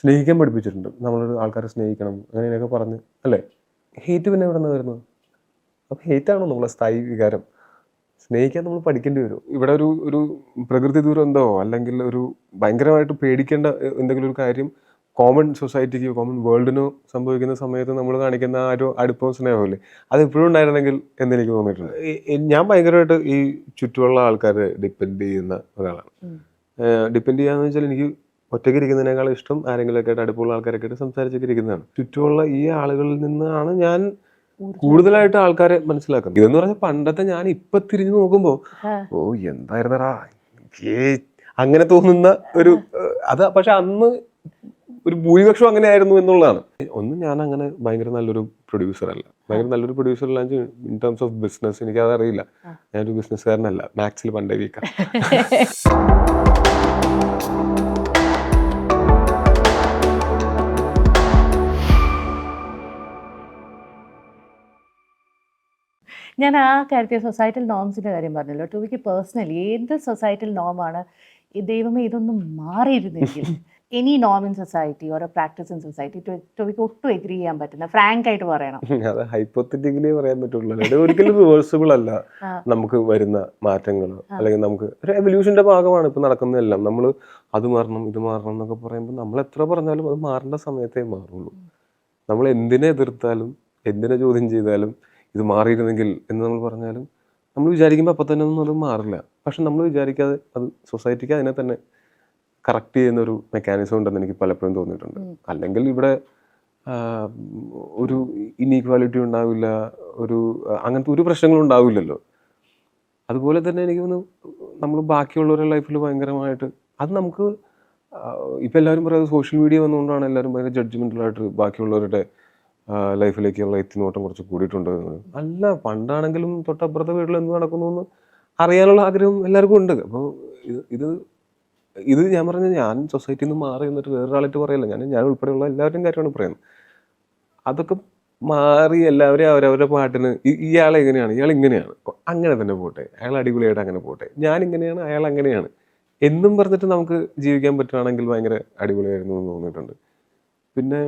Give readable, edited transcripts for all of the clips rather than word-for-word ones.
സ്നേഹിക്കാൻ പഠിപ്പിച്ചിട്ടുണ്ട്. നമ്മളൊരു ആൾക്കാരെ സ്നേഹിക്കണം അങ്ങനെയൊക്കെ പറഞ്ഞ് അല്ലേ? ഹെയ്റ്റ് പിന്നെ എവിടെ നിന്ന് വരുന്നത്? അപ്പോൾ ഹെയ്റ്റാണോ നമ്മളെ സ്ഥായി വികാരം? സ്നേഹിക്കാൻ നമ്മൾ പഠിക്കേണ്ടി വരും. ഇവിടെ ഒരു ഒരു പ്രകൃതി ദുരന്തമോ അല്ലെങ്കിൽ ഒരു ഭയങ്കരമായിട്ട് പേടിക്കേണ്ട എന്തെങ്കിലും ഒരു കാര്യം കോമൺ സൊസൈറ്റിക്ക് കോമൺ വേൾഡിനോ സംഭവിക്കുന്ന സമയത്ത് നമ്മൾ കാണിക്കുന്ന ആ ഒരു അടുപ്പവും സ്നേഹമില്ലേ, അത് എപ്പോഴും ഉണ്ടായിരുന്നെങ്കിൽ എന്നെനിക്ക് തോന്നിയിട്ടുണ്ട്. ഞാൻ ഭയങ്കരമായിട്ട് ഈ ചുറ്റുമുള്ള ആൾക്കാരെ ഡിപ്പെൻഡ് ചെയ്യുന്ന ഒരാളാണ്. ഡിപ്പെൻഡ് ചെയ്യാന്ന് വെച്ചാൽ എനിക്ക് ഒറ്റയ്ക്ക് ഇരിക്കുന്നതിനേക്കാൾ ഇഷ്ടം ആരെങ്കിലുമൊക്കെ ആയിട്ട് അടുപ്പമുള്ള ആൾക്കാരൊക്കെ ആയിട്ട് സംസാരിച്ചൊക്കെ ഇരിക്കുന്നതാണ്. ചുറ്റുമുള്ള ഈ ആളുകളിൽ നിന്നാണ് ഞാൻ കൂടുതലായിട്ട് ആൾക്കാരെ മനസ്സിലാക്കുന്നത്. ഇതെന്ന് പറഞ്ഞാൽ പണ്ടത്തെ ഞാൻ ഇപ്പൊ തിരിഞ്ഞു നോക്കുമ്പോ ഓ എന്തായിരുന്നടാ അങ്ങനെ തോന്നുന്ന ഒരു അത്. പക്ഷെ അന്ന് ഒരു ഭൂരിപക്ഷം അങ്ങനെ ആയിരുന്നു എന്നുള്ളതാണ്. ഒന്നും ഞാൻ അങ്ങനെ ഭയങ്കര നല്ലൊരു പ്രൊഡ്യൂസർ അല്ല. ഭയങ്കര നല്ലൊരു പ്രൊഡ്യൂസർ അല്ല ഇൻ ടേംസ് ഓഫ് ബിസിനസ്. എനിക്കത് അറിയില്ല. ഞാനൊരു ബിസിനസ്സുകാരനല്ല. മാത്സിൽ പണ്ടേ വീക്കാം. ഞാൻ ആ കാര്യത്തിൽ സൊസൈറ്റൽ നോംസിൻ്റെ കാര്യം പറഞ്ഞല്ലോ. ടോവിക്ക് പേഴ്സണലി ഏത് സൊസൈറ്റൽ നോമാണ് ഈ ദൈവമേ ഇതൊന്നും മാറിയിരുന്നെങ്കിൽ എനി നോം ഇൻ സൊസൈറ്റി ഓരോ പ്രാക്ടീസ് ഇൻ സൊസൈറ്റി ടോവിക്ക് ഒട്ടും എഗ്രി ചെയ്യാൻ പറ്റുന്ന ഫ്രാങ്ക് ആയിട്ട് പറയണം. അത് ഹൈപ്പോത്തറ്റിക്കലി പറയാൻ പറ്റുള്ളൂ. ഇത് ഒരിക്കലും റിവേഴ്സിബിൾ അല്ല. നമുക്ക് വരുന്ന മാറ്റങ്ങൾ അല്ലെങ്കിൽ നമുക്ക് ഒരു എവല്യൂഷന്റെ ഭാഗമാണ് ഇപ്പൊ നടക്കുന്നതെല്ലാം. നമ്മൾ അത് മാറണം ഇത് മാറണം എന്നൊക്കെ പറയുമ്പോൾ നമ്മൾ എത്ര പറഞ്ഞാലും അത് മാറേണ്ട സമയത്തേ മാറുള്ളൂ. നമ്മൾ എന്തിനെ എതിർത്താലും എന്തിനെ ചോദ്യം ചെയ്താലും ഇത് മാറിയിരുന്നെങ്കിൽ എന്ന് നമ്മൾ പറഞ്ഞാലും നമ്മൾ വിചാരിക്കുമ്പോൾ അപ്പം തന്നെ ഒന്നും അത് മാറില്ല. പക്ഷെ നമ്മൾ വിചാരിക്കാതെ അത് സൊസൈറ്റിക്ക് അതിനെ തന്നെ കറക്റ്റ് ചെയ്യുന്ന ഒരു മെക്കാനിസം ഉണ്ടെന്ന് എനിക്ക് പലപ്പോഴും തോന്നിയിട്ടുണ്ട്. അല്ലെങ്കിൽ ഇവിടെ ഒരു ഇനീക്വാലിറ്റി ഉണ്ടാവില്ല, ഒരു അങ്ങനത്തെ ഒരു പ്രശ്നങ്ങളും ഉണ്ടാവില്ലല്ലോ. അതുപോലെ തന്നെ എനിക്ക് തോന്നുന്നു നമ്മൾ ബാക്കിയുള്ളവരുടെ ലൈഫിൽ ഭയങ്കരമായിട്ട് അത് നമുക്ക് ഇപ്പം എല്ലാവരും പറയുന്നത് സോഷ്യൽ മീഡിയ വന്നുകൊണ്ടാണ് എല്ലാവരും ഭയങ്കര ജഡ്ജ്മെൻ്റലായിട്ട് ബാക്കിയുള്ളവരുടെ ലൈഫിലേക്കുള്ള എത്തിനോട്ടം കുറച്ച് കൂടിയിട്ടുണ്ട്. അല്ല, പണ്ടാണെങ്കിലും തൊട്ടപ്പുറത്തെ വീട്ടിൽ എന്ത് നടക്കുന്നു എന്ന് അറിയാനുള്ള ആഗ്രഹം എല്ലാവർക്കും ഉണ്ട്. അപ്പോൾ ഇത് ഇത് ഞാൻ പറഞ്ഞ ഞാൻ സൊസൈറ്റിയിൽ നിന്ന് മാറി എന്നിട്ട് വേറൊരാളായിട്ട് പറയല്ല. ഞാൻ ഉൾപ്പെടെയുള്ള എല്ലാവരുടെയും കാര്യമാണ് പറയുന്നത്. അതൊക്കെ മാറി എല്ലാവരെയും അവരവരുടെ പാട്ടിന് ഇയാൾ എങ്ങനെയാണ് ഇയാൾ ഇങ്ങനെയാണ് അങ്ങനെ തന്നെ പോട്ടെ, അയാൾ അടിപൊളിയായിട്ട് അങ്ങനെ പോട്ടെ, ഞാൻ ഇങ്ങനെയാണ് അയാൾ അങ്ങനെയാണ് എന്നും പറഞ്ഞിട്ട് നമുക്ക് ജീവിക്കാൻ പറ്റുകയാണെങ്കിൽ ഭയങ്കര അടിപൊളിയായിരുന്നു എന്ന് തോന്നിയിട്ടുണ്ട്. പിന്നെ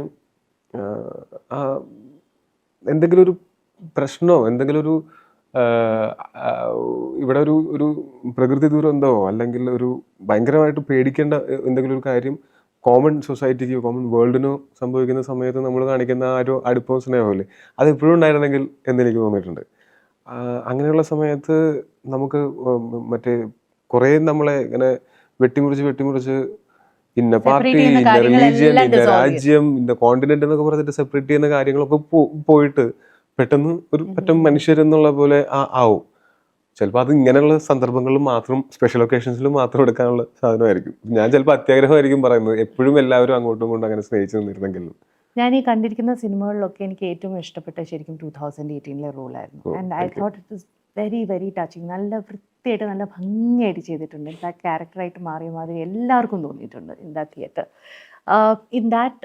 എന്തെങ്കിലും ഒരു പ്രശ്നമോ എന്തെങ്കിലും ഒരു ഇവിടെ ഒരു ഒരു പ്രകൃതി ദുരന്തമോ അല്ലെങ്കിൽ ഒരു ഭയങ്കരമായിട്ട് പേടിക്കേണ്ട എന്തെങ്കിലും ഒരു കാര്യം കോമൺ സൊസൈറ്റിക്ക് കോമൺ വേൾഡിനോ സംഭവിക്കുന്ന സമയത്ത് നമ്മൾ കാണിക്കുന്ന ആ ഒരു അടുപ്പവും സ്നേഹമില്ലേ, അത് എപ്പോഴും ഉണ്ടായിരുന്നെങ്കിൽ എന്നെനിക്ക് തോന്നിയിട്ടുണ്ട്. അങ്ങനെയുള്ള സമയത്ത് നമുക്ക് മറ്റേ കുറേ നമ്മളെ ഇങ്ങനെ വെട്ടിമുറിച്ച് ഇന്ന പാർട്ടി, ഇന്ന റിലീജിയൻ, ഇന്ന രാജ്യം, ഇന്ന കോണ്ടിനെന്റ് എന്നൊക്കെ പറഞ്ഞിട്ട് സെപ്പറേറ്റ് ചെയ്യുന്ന കാര്യങ്ങളൊക്കെ പോയിട്ട് പെട്ടെന്ന് ഒരു പറ്റം മനുഷ്യരെന്നുള്ള പോലെ ആവും. ചിലപ്പോൾ അത് ഇങ്ങനെയുള്ള സന്ദർഭങ്ങളിൽ മാത്രം സ്പെഷ്യൽ ഒക്കേഷൻസിൽ മാത്രം എടുക്കാനുള്ള സാധനമായിരിക്കും. ഞാൻ ചിലപ്പോൾ അത്യാഗ്രഹമായിരിക്കും പറയുന്നത് എപ്പോഴും എല്ലാവരും അങ്ങോട്ടും ഇങ്ങോട്ടും അങ്ങനെ സ്നേഹിച്ചു നിന്നിരുന്നെങ്കിലും. ഞാൻ ഈ കണ്ടിരിക്കുന്ന സിനിമകളിലൊക്കെ എനിക്ക് ഏറ്റവും ഇഷ്ടപ്പെട്ട ശരിക്കും 2018 റോളായിരുന്നു. And I thought it is very very touching. നല്ല വൃത്തിയായിട്ട് നല്ല ഭംഗിയായിട്ട് ചെയ്തിട്ടുണ്ട്. ഇൻ ദാറ്റ് ക്യാരക്ടറായിട്ട് മാറിയ മാതിരി എല്ലാവർക്കും തോന്നിയിട്ടുണ്ട് in that theatre. In that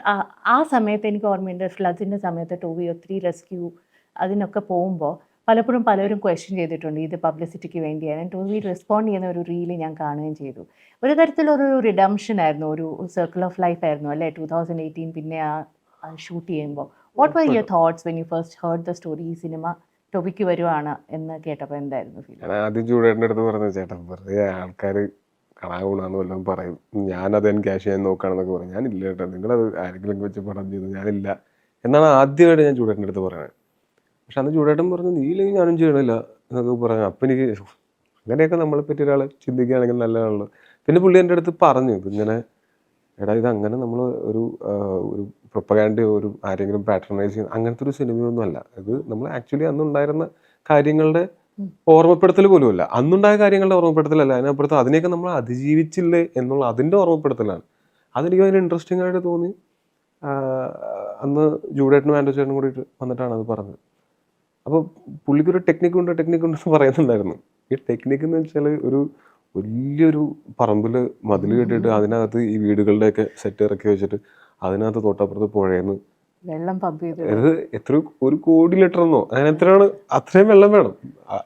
ആ സമയത്ത് എനിക്ക് ഓർമ്മയുണ്ട് ഫ്ലഡിൻ്റെ സമയത്ത് ടോവി ഒത്തിരി റെസ്ക്യൂ അതിനൊക്കെ പോകുമ്പോൾ പലപ്പോഴും പലരും ക്വസ്റ്റ്യൻ ചെയ്തിട്ടുണ്ട് ഇത് പബ്ലിസിറ്റിക്ക് വേണ്ടിയാണ്. ടോവി റെസ്പോണ്ട് ചെയ്യുന്ന ഒരു റീല് ഞാൻ കാണുകയും ചെയ്തു. ഒരു തരത്തിലൊരു റിഡംഷൻ ആയിരുന്നു, ഒരു സർക്കിൾ ഓഫ് ലൈഫ് ആയിരുന്നു അല്ലേ 2018 പിന്നെ ഷൂട്ട് ചെയ്യുമ്പോൾ. What were your thoughts when you first heard the story? ഈ സിനിമ ടോവിക്ക് വരുവാണ് എന്ന് കേട്ടപ്പോൾ എന്തായിരുന്നു ഫീൽ? ഞാൻ ആദ്യം ചൂടേട്ടൻ്റെ അടുത്ത് പറഞ്ഞു, ചേട്ടാ വെറുതെ ആൾക്കാർ കാണാവുന്നാന്ന് വല്ലതും പറയും, ഞാനത് ക്യാഷ് ചെയ്യാൻ നോക്കുകയാണെന്നൊക്കെ പറയും. ഞാനില്ല ചേട്ടാ, നിങ്ങളത് ആരെങ്കിലും വെച്ച് പടം ചെയ്തു, ഞാനില്ല എന്നാണ് ആദ്യമായിട്ട് ഞാൻ ചൂടേട്ടൻ്റെ അടുത്ത് പറയുന്നത്. പക്ഷെ അന്ന് ചൂടേട്ടൻ പറഞ്ഞു നീ ഇല്ലെങ്കിൽ ഞാനും ചെയ്യണില്ല എന്നൊക്കെ പറഞ്ഞു. അപ്പം എനിക്ക് അങ്ങനെയൊക്കെ നമ്മളെ പറ്റി ഒരാൾ ചിന്തിക്കുകയാണെങ്കിൽ നല്ലതാണല്ലോ. പിന്നെ പുള്ളി എൻ്റെ അടുത്ത് പറഞ്ഞു ഇതിങ്ങനെ എടാ ഇത് അങ്ങനെ നമ്മൾ ഒരു ഒരു പ്രൊപ്പഗാൻഡയോ ഒരു ആരെങ്കിലും പാട്രണൈസ് ചെയ്യുന്ന അങ്ങനത്തെ ഒരു സിനിമയൊന്നും അല്ല ഇത്. നമ്മൾ ആക്ച്വലി അന്നുണ്ടായിരുന്ന കാര്യങ്ങളുടെ ഓർമ്മപ്പെടുത്തൽ പോലുമല്ല, അന്നുണ്ടായ കാര്യങ്ങളുടെ ഓർമ്മപ്പെടുത്തലല്ല, അതിനപ്പുറത്ത് അതിനെയൊക്കെ നമ്മൾ അതിജീവിച്ചില്ലേ എന്നുള്ള അതിൻ്റെ ഓർമ്മപ്പെടുത്തലാണ്. അതെനിക്ക് ഭയങ്കര ഇൻട്രസ്റ്റിംഗ് ആയിട്ട് തോന്നി. അന്ന് ജൂഡേട്ടനും ആൻഡോ ചേട്ടനും കൂടിയിട്ട് വന്നിട്ടാണ് അത് പറഞ്ഞത്. അപ്പോൾ പുള്ളിക്കൊരു ടെക്നിക്കുണ്ടെന്ന് പറയുന്നുണ്ടായിരുന്നു. ഈ ടെക്നിക്ക് എന്ന് വെച്ചാൽ ഒരു വലിയൊരു പറമ്പിൽ മതിൽ കെട്ടിയിട്ട് അതിനകത്ത് ഈ വീടുകളുടെയൊക്കെ സെറ്റ് ഇറക്കി വെച്ചിട്ട് അതിനകത്ത് തൊട്ടപ്പുറത്ത് പുഴയെന്ന് വെള്ളം പമ്പ് ചെയ്ത് ഇത് എത്ര 1 കോടി ലിറ്റർ എന്നോ അങ്ങനെ എത്രയാണ്, അത്രയും വെള്ളം വേണം.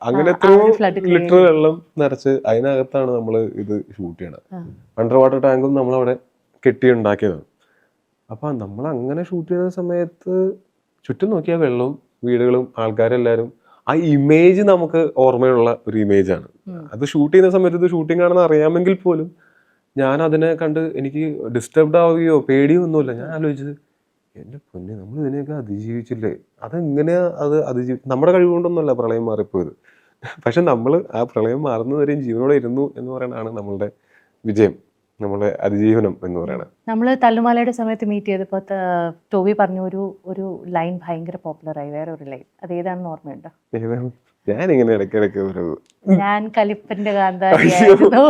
അങ്ങനെ എത്രയോ ലിറ്റർ വെള്ളം നിറച്ച് അതിനകത്താണ് നമ്മൾ ഇത് ഷൂട്ട് ചെയ്യണത്. അണ്ടർ വാട്ടർ ടാങ്കും നമ്മളവിടെ കെട്ടിയുണ്ടാക്കിയതാണ്. അപ്പം നമ്മൾ അങ്ങനെ ഷൂട്ട് ചെയ്യുന്ന സമയത്ത് ചുറ്റും നോക്കിയാൽ വെള്ളവും വീടുകളും ആൾക്കാരെല്ലാവരും ആ ഇമേജ് നമുക്ക് ഓർമ്മയുള്ള ഒരു ഇമേജാണ്. അത് ഷൂട്ട് ചെയ്യുന്ന സമയത്ത് ഇത് ഷൂട്ടിംഗ് ആണെന്ന് അറിയാമെങ്കിൽ പോലും ഞാൻ അതിനെ കണ്ട് എനിക്ക് ഡിസ്റ്റർബ്ഡ് ആവുകയോ പേടിയോ ഒന്നുമില്ല. ഞാൻ ആലോചിച്ചത് എൻ്റെ പൊന്നെ നമ്മൾ ഇതിനെയൊക്കെ അതിജീവിച്ചില്ലേ, അതെങ്ങനെയാ അത് നമ്മുടെ കഴിവുകൊണ്ടൊന്നുമല്ല പ്രളയം മാറിപ്പോയത്. പക്ഷെ നമ്മൾ ആ പ്രളയം മാറുന്നവരെയും ജീവനോടെ ഇരുന്നു എന്ന് പറയുന്നതാണ് നമ്മളുടെ വിജയം, നമ്മളുടെ അതിജീവനം എന്ന് പറയുന്നത്. നമ്മൾ തല്ലുമാലയുടെ സമയത്ത് മീറ്റ് ചെയ്തപ്പോൾ ടോബി പറഞ്ഞ ഒരു ലൈൻ ഭയങ്കര പോപ്പുലറായി, വേറെ ഒരു ലൈൻ, അതേതാണെന്ന് ഓർമ്മയുണ്ടോ? ഞാനിങ്ങനെ ഇടയ്ക്കിടയ്ക്ക് ഒരു ഞാൻ കലിപ്പന്റെ കാന്താരിയായിരുന്നു,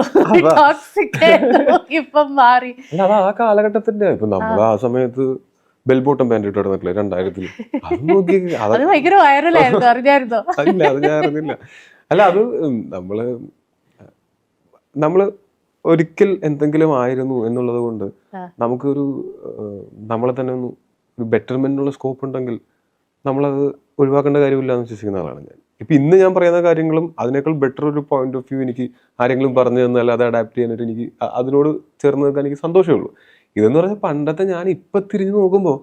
ടോക്സിക് ആയിരുന്നു, ഇപ്പം മാറി. അല്ല അത് ആ കാലഘട്ടത്തിന്റെ ഇപ്പൊ നമ്മൾ ആ സമയത്ത് ബെൽബോട്ടം പാൻറ് ഇട്ട് നടന്നിട്ടില്ലേ 2000-ൽ, അത് നോക്കി അത് ഭയങ്കര വൈറലായിരുന്നു, അറിഞ്ഞായിരുന്നോ? അല്ല അത് ഞാൻ അറിഞ്ഞില്ല. അല്ല അത് നമ്മള് ഒരിക്കൽ എന്തെങ്കിലും ആയിരുന്നു എന്നുള്ളത് കൊണ്ട് നമുക്കൊരു നമ്മളെ തന്നെ ഒന്ന് ഒരു ബെറ്റർമെന്റിനുള്ള സ്കോപ്പ് ഉണ്ടെങ്കിൽ നമ്മളത് ഒഴിവാക്കേണ്ട കാര്യമില്ല എന്ന് വിശ്വസിക്കുന്ന ആളാണ് ഞാൻ. ഇപ്പൊ ഇന്ന് ഞാൻ പറയുന്ന കാര്യങ്ങളും അതിനേക്കാൾ ബെറ്റർ ഒരു പോയിന്റ് ഓഫ് വ്യൂ എനിക്ക് ആരെങ്കിലും പറഞ്ഞു തന്നാൽ അത് അഡാപ്റ്റ് ചെയ്യാനായിട്ട് എനിക്ക് അതിനോട് ചേർന്ന് നിൽക്കാൻ എനിക്ക് സന്തോഷമേ ഉള്ളൂ. ഇതെന്ന് പറഞ്ഞാൽ പണ്ടത്തെ ഞാൻ ഇപ്പൊ തിരിഞ്ഞു നോക്കുമ്പോ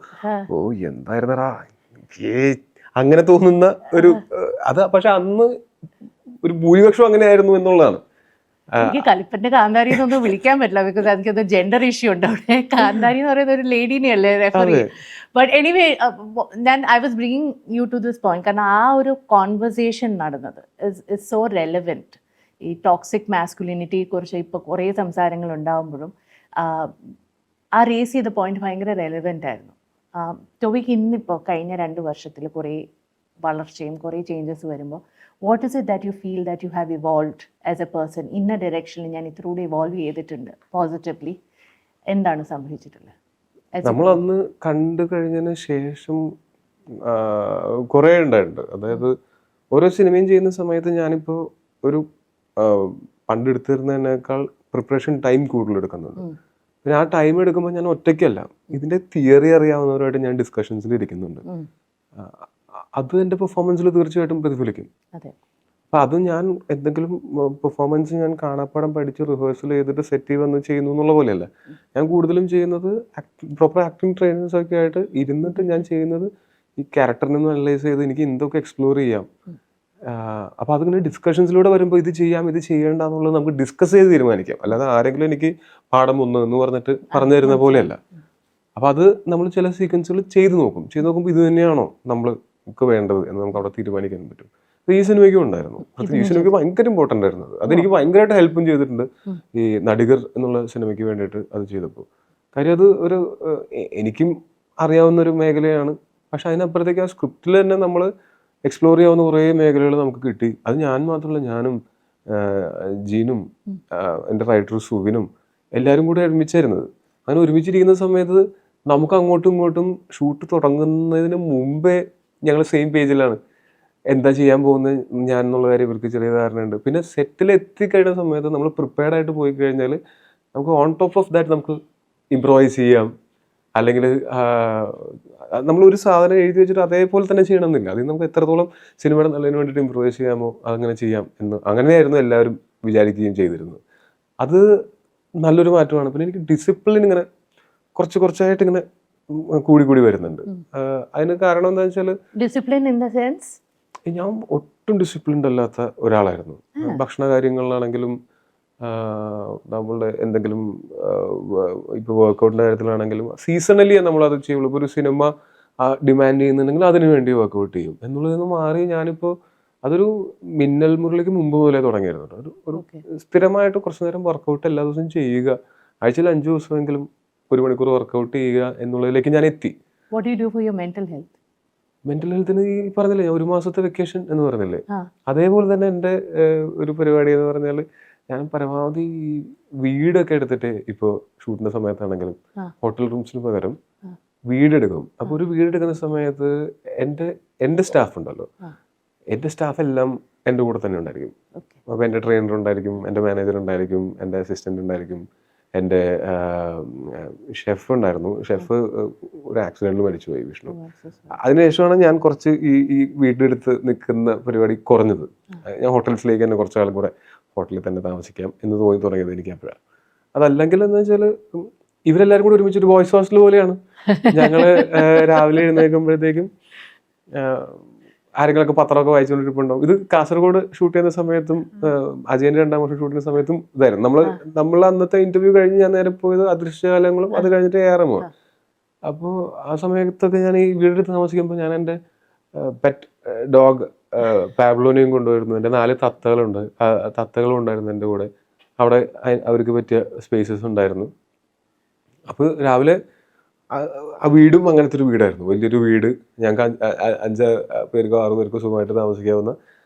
ഓ എന്തായിരുന്നടാ അങ്ങനെ തോന്നുന്ന ഒരു അത്. പക്ഷെ അന്ന് ഒരു ഭൂരിപക്ഷം അങ്ങനെയായിരുന്നു എന്നുള്ളതാണ്. എനിക്ക് കലിപ്പന്റെ കാന്താരി എന്നൊന്നും വിളിക്കാൻ പറ്റില്ല, ബിക്കോസ് എനിക്കൊന്ന് ജെൻഡർ ഇഷ്യൂ ഉണ്ട് അവിടെ. കാന്താരി എന്ന് പറയുന്ന ഒരു ലേഡീനെയല്ലേ റെഫർ ചെയ്യും. But anyway I was bringing you to this point, കാരണം ആ ഒരു കോൺവെർസേഷൻ നടന്നത് ഇസ് സോ റെലവെന്റ്. ഈ ടോക്സിക് മാസ്കുലിനിറ്റിയെ കുറിച്ച് ഇപ്പോൾ കുറേ സംസാരങ്ങൾ ഉണ്ടാകുമ്പോഴും ആ റേസ് ചെയ്ത പോയിന്റ് ഭയങ്കര റെലവെന്റ് ആയിരുന്നു. ടോബിക്ക് ഇന്നിപ്പോൾ കഴിഞ്ഞ 2 വർഷത്തിൽ കുറേ വളർച്ചയും കുറേ ചേഞ്ചസ് വരുമ്പോൾ what is it that you feel that you have evolved as A person, ഇന്ന ഡയറക്ഷനിൽ ഞാൻ ഇതിലൂടെ ഇവോൾവ് ചെയ്തിട്ടുണ്ട് പോസിറ്റീവ്ലി? എന്താണ് സംഭവിച്ചിട്ടുള്ളത്? നമ്മൾ അന്ന് കണ്ടു കഴിഞ്ഞതിന് ശേഷം കുറേ ഉണ്ടായിട്ടുണ്ട്. അതായത് ഓരോ സിനിമയും ചെയ്യുന്ന സമയത്ത് ഞാനിപ്പോൾ ഒരു പണ്ടെടുത്തിരുന്നതിനേക്കാൾ പ്രിപ്പറേഷൻ ടൈം കൂടുതൽ എടുക്കുന്നുണ്ട്. പിന്നെ ആ ടൈം എടുക്കുമ്പോൾ ഞാൻ ഒറ്റയ്ക്കല്ല, ഇതിന്റെ തിയറി അറിയാവുന്നവരുമായിട്ട് ഞാൻ ഡിസ്കഷൻസിൽ ഇരിക്കുന്നുണ്ട്. അത് എൻ്റെ പെർഫോമൻസിൽ തീർച്ചയായിട്ടും പ്രതിഫലിക്കും. അപ്പം അത് ഞാൻ എന്തെങ്കിലും പെർഫോമൻസ് ഞാൻ കാണാപ്പാടം പഠിച്ച് റിഹേഴ്സൽ ചെയ്തിട്ട് സെറ്റ് വന്ന് ചെയ്യുന്നു എന്നുള്ള പോലെയല്ല. ഞാൻ കൂടുതലും ചെയ്യുന്നത് പ്രോപ്പർ ആക്ടിങ് ട്രെയിനേഴ്സ് ഒക്കെ ആയിട്ട് ഇരുന്നിട്ട് ഞാൻ ചെയ്യുന്നത് ഈ ക്യാരക്ടറിനെ ഒന്ന് അനലൈസ് ചെയ്ത് എനിക്ക് എന്തൊക്കെ എക്സ്പ്ലോർ ചെയ്യാം. അപ്പോൾ അതിങ്ങനെ ഡിസ്കഷൻസിലൂടെ വരുമ്പോൾ ഇത് ചെയ്യാം ഇത് ചെയ്യേണ്ട എന്നുള്ളത് നമുക്ക് ഡിസ്കസ് ചെയ്ത് തീരുമാനിക്കാം. അല്ലാതെ ആരെങ്കിലും എനിക്ക് പാഠം 1 എന്ന് പറഞ്ഞിട്ട് പറഞ്ഞു തരുന്ന പോലെയല്ല. അപ്പോൾ അത് നമ്മൾ ചില സീക്വൻസുകൾ ചെയ്ത് നോക്കുമ്പോൾ ഇത് തന്നെയാണോ നമുക്ക് വേണ്ടത് എന്ന് നമുക്ക് അവിടെ തീരുമാനിക്കാൻ പറ്റും. അപ്പോൾ ഈ സിനിമയ്ക്കും ഉണ്ടായിരുന്നു. ഈ സിനിമയ്ക്ക് ഭയങ്കര ഇമ്പോർട്ടൻ്റ് ആയിരുന്നത്. അതെനിക്ക് ഭയങ്കരമായിട്ട് ഹെൽപ്പും ചെയ്തിട്ടുണ്ട് ഈ നടികർ എന്നുള്ള സിനിമയ്ക്ക് വേണ്ടിയിട്ട് അത് ചെയ്തപ്പോൾ. കാര്യം അത് ഒരു എനിക്കും അറിയാവുന്നൊരു മേഖലയാണ്. പക്ഷെ അതിനപ്പുറത്തേക്ക് ആ സ്ക്രിപ്റ്റിൽ തന്നെ നമ്മൾ എക്സ്പ്ലോർ ചെയ്യാവുന്ന കുറേ മേഖലകൾ നമുക്ക് കിട്ടി. അത് ഞാൻ മാത്രമല്ല, ഞാനും ജീനും എൻ്റെ റൈറ്റർ സുവിനും എല്ലാവരും കൂടി ഒരുമിച്ചായിരുന്നത്. അങ്ങനെ ഒരുമിച്ചിരിക്കുന്ന സമയത്ത് നമുക്ക് അങ്ങോട്ടും ഇങ്ങോട്ടും ഷൂട്ട് തുടങ്ങുന്നതിന് മുമ്പേ ഞങ്ങൾ സെയിം പേജിലാണ്. എന്താ ചെയ്യാൻ പോകുന്നത് ഞാൻ എന്നുള്ള കാര്യം ഇവർക്ക് ചെറിയ ധാരണയുണ്ട്. പിന്നെ സെറ്റിൽ എത്തിക്കഴിഞ്ഞ സമയത്ത് നമ്മൾ പ്രിപ്പയർഡ് ആയിട്ട് പോയി കഴിഞ്ഞാൽ നമുക്ക് ഓൺ ടോപ്പ് ഓഫ് ദാറ്റ് നമുക്ക് ഇംപ്രൂവൈസ് ചെയ്യാം. അല്ലെങ്കിൽ നമ്മളൊരു സാധനം എഴുതി വെച്ചിട്ട് അതേപോലെ തന്നെ ചെയ്യണമെന്നില്ല. അതിൽ നമുക്ക് എത്രത്തോളം സിനിമയുടെ നല്ലതിന് വേണ്ടിയിട്ട് ഇംപ്രൂവൈസ് ചെയ്യാമോ അതങ്ങനെ ചെയ്യാം എന്ന് അങ്ങനെയായിരുന്നു എല്ലാവരും വിചാരിക്കുകയും ചെയ്തിരുന്നത്. അത് നല്ലൊരു മാറ്റമാണ്. പിന്നെ എനിക്ക് ഡിസിപ്ലിൻ ഇങ്ങനെ കുറച്ചായിട്ട് ഇങ്ങനെ കൂടി വരുന്നുണ്ട്. അതിന് കാരണം എന്താ വെച്ചാൽ ഡിസിപ്ലിൻ ഇൻ ദ സെൻസ് ഞാൻ ഒട്ടും ഡിസിപ്ലിൻഡ് അല്ലാത്ത ഒരാളായിരുന്നു. ഭക്ഷണ കാര്യങ്ങളിലാണെങ്കിലും നമ്മളുടെ എന്തെങ്കിലും ഇപ്പോൾ വർക്കൗട്ടിൻ്റെ കാര്യത്തിലാണെങ്കിലും സീസണലി നമ്മളത് ചെയ്യുള്ളൂ. ഇപ്പോൾ ഒരു സിനിമ ഡിമാൻഡ് ചെയ്യുന്നുണ്ടെങ്കിൽ അതിനു വേണ്ടി വർക്കൗട്ട് ചെയ്യും എന്നുള്ളതിൽ നിന്ന് മാറി ഞാനിപ്പോൾ അതൊരു മിന്നൽ മുരളിക്ക് മുമ്പ് പോലെ തുടങ്ങിയിരുന്നു. ഒരു സ്ഥിരമായിട്ട് കുറച്ച് നേരം വർക്കൗട്ട് എല്ലാ ദിവസവും ചെയ്യുക, ആഴ്ചയിൽ 5 ദിവസമെങ്കിലും 1 മണിക്കൂർ വർക്കൗട്ട് ചെയ്യുക എന്നുള്ളതിലേക്ക് ഞാൻ എത്തി. What do you do for your mental health? Mental ഹെൽത്തിന് ഈ പറഞ്ഞില്ലേ ഞാൻ 1 മാസത്തെ വെക്കേഷൻ എന്ന് പറഞ്ഞില്ലേ, അതേപോലെ തന്നെ എൻ്റെ ഒരു പരിപാടി എന്ന് പറഞ്ഞാൽ ഞാൻ പരമാവധി വീടൊക്കെ എടുത്തിട്ട് ഇപ്പോൾ ഷൂട്ടിന്റെ സമയത്താണെങ്കിലും ഹോട്ടൽ റൂംസിന് പകരം വീടെടുക്കും. അപ്പോൾ ഒരു വീടെടുക്കുന്ന സമയത്ത് എൻ്റെ സ്റ്റാഫ് ഉണ്ടല്ലോ, എൻ്റെ സ്റ്റാഫ് എല്ലാം എൻ്റെ കൂടെ തന്നെ ഉണ്ടായിരിക്കും. അപ്പോൾ എൻ്റെ ട്രെയിനർ ഉണ്ടായിരിക്കും, എൻ്റെ മാനേജർ ഉണ്ടായിരിക്കും, എൻ്റെ അസിസ്റ്റൻ്റ് ഉണ്ടായിരിക്കും, എൻ്റെ ഷെഫ് ഉണ്ടായിരുന്നു. ഷെഫ് ഒരു ആക്സിഡൻറ്റിൽ മരിച്ചുപോയി, വിഷ്ണു. അതിനുശേഷമാണ് ഞാൻ കുറച്ച് ഈ വീടെടുത്ത് നിൽക്കുന്ന പരിപാടി കുറഞ്ഞത്. ഞാൻ ഹോട്ടൽസിലേക്ക് തന്നെ കുറച്ചാൾ കൂടെ ഹോട്ടലിൽ തന്നെ താമസിക്കാം എന്ന് തോന്നി തുടങ്ങിയത് എനിക്ക് അപ്പോഴാണ്. അതല്ലെങ്കിൽ എന്ന് വെച്ചാൽ ഇവരെല്ലാവരും കൂടി ഒരുമിച്ചൊരു ബോയ്സ് ഹോസ്റ്റൽ പോലെയാണ്. ഞങ്ങള് രാവിലെ എഴുന്നേൽക്കുമ്പോഴത്തേക്കും ആരെങ്കിലൊക്കെ പത്രമൊക്കെ വായിച്ചുകൊണ്ടിരിപ്പുണ്ടാവും. ഇത് കാസർഗോഡ് ഷൂട്ട് ചെയ്യുന്ന സമയത്തും അജയന്റെ 2ാം വർഷം ഷൂട്ട് ചെയ്യുന്ന സമയത്തും ഇതായിരുന്നു. നമ്മൾ അന്നത്തെ ഇന്റർവ്യൂ കഴിഞ്ഞ് ഞാൻ നേരെ പോയത് അദൃശ്യകാലങ്ങളും അത് കഴിഞ്ഞിട്ട് ARM. അപ്പോൾ ആ സമയത്തൊക്കെ ഞാൻ ഈ വീടെടുത്ത് താമസിക്കുമ്പോൾ ഞാൻ എൻ്റെ പെറ്റ് ഡോഗ് പാബ്ലോനെയും കൊണ്ടുവരുന്നു. എൻ്റെ 4 തത്തകളുണ്ട്. തത്തകളും ഉണ്ടായിരുന്നു എൻ്റെ കൂടെ. അവിടെ അവർക്ക് പറ്റിയ സ്പേസസ് ഉണ്ടായിരുന്നു. അപ്പോൾ രാവിലെ ആ വീടും അങ്ങനത്തെ ഒരു വീടായിരുന്നു, വലിയൊരു വീട്. ഞങ്ങൾക്ക് 5 പേർക്കോ 6 പേർക്കോ സുഖമായിട്ട് താമസിക്കാവുന്ന.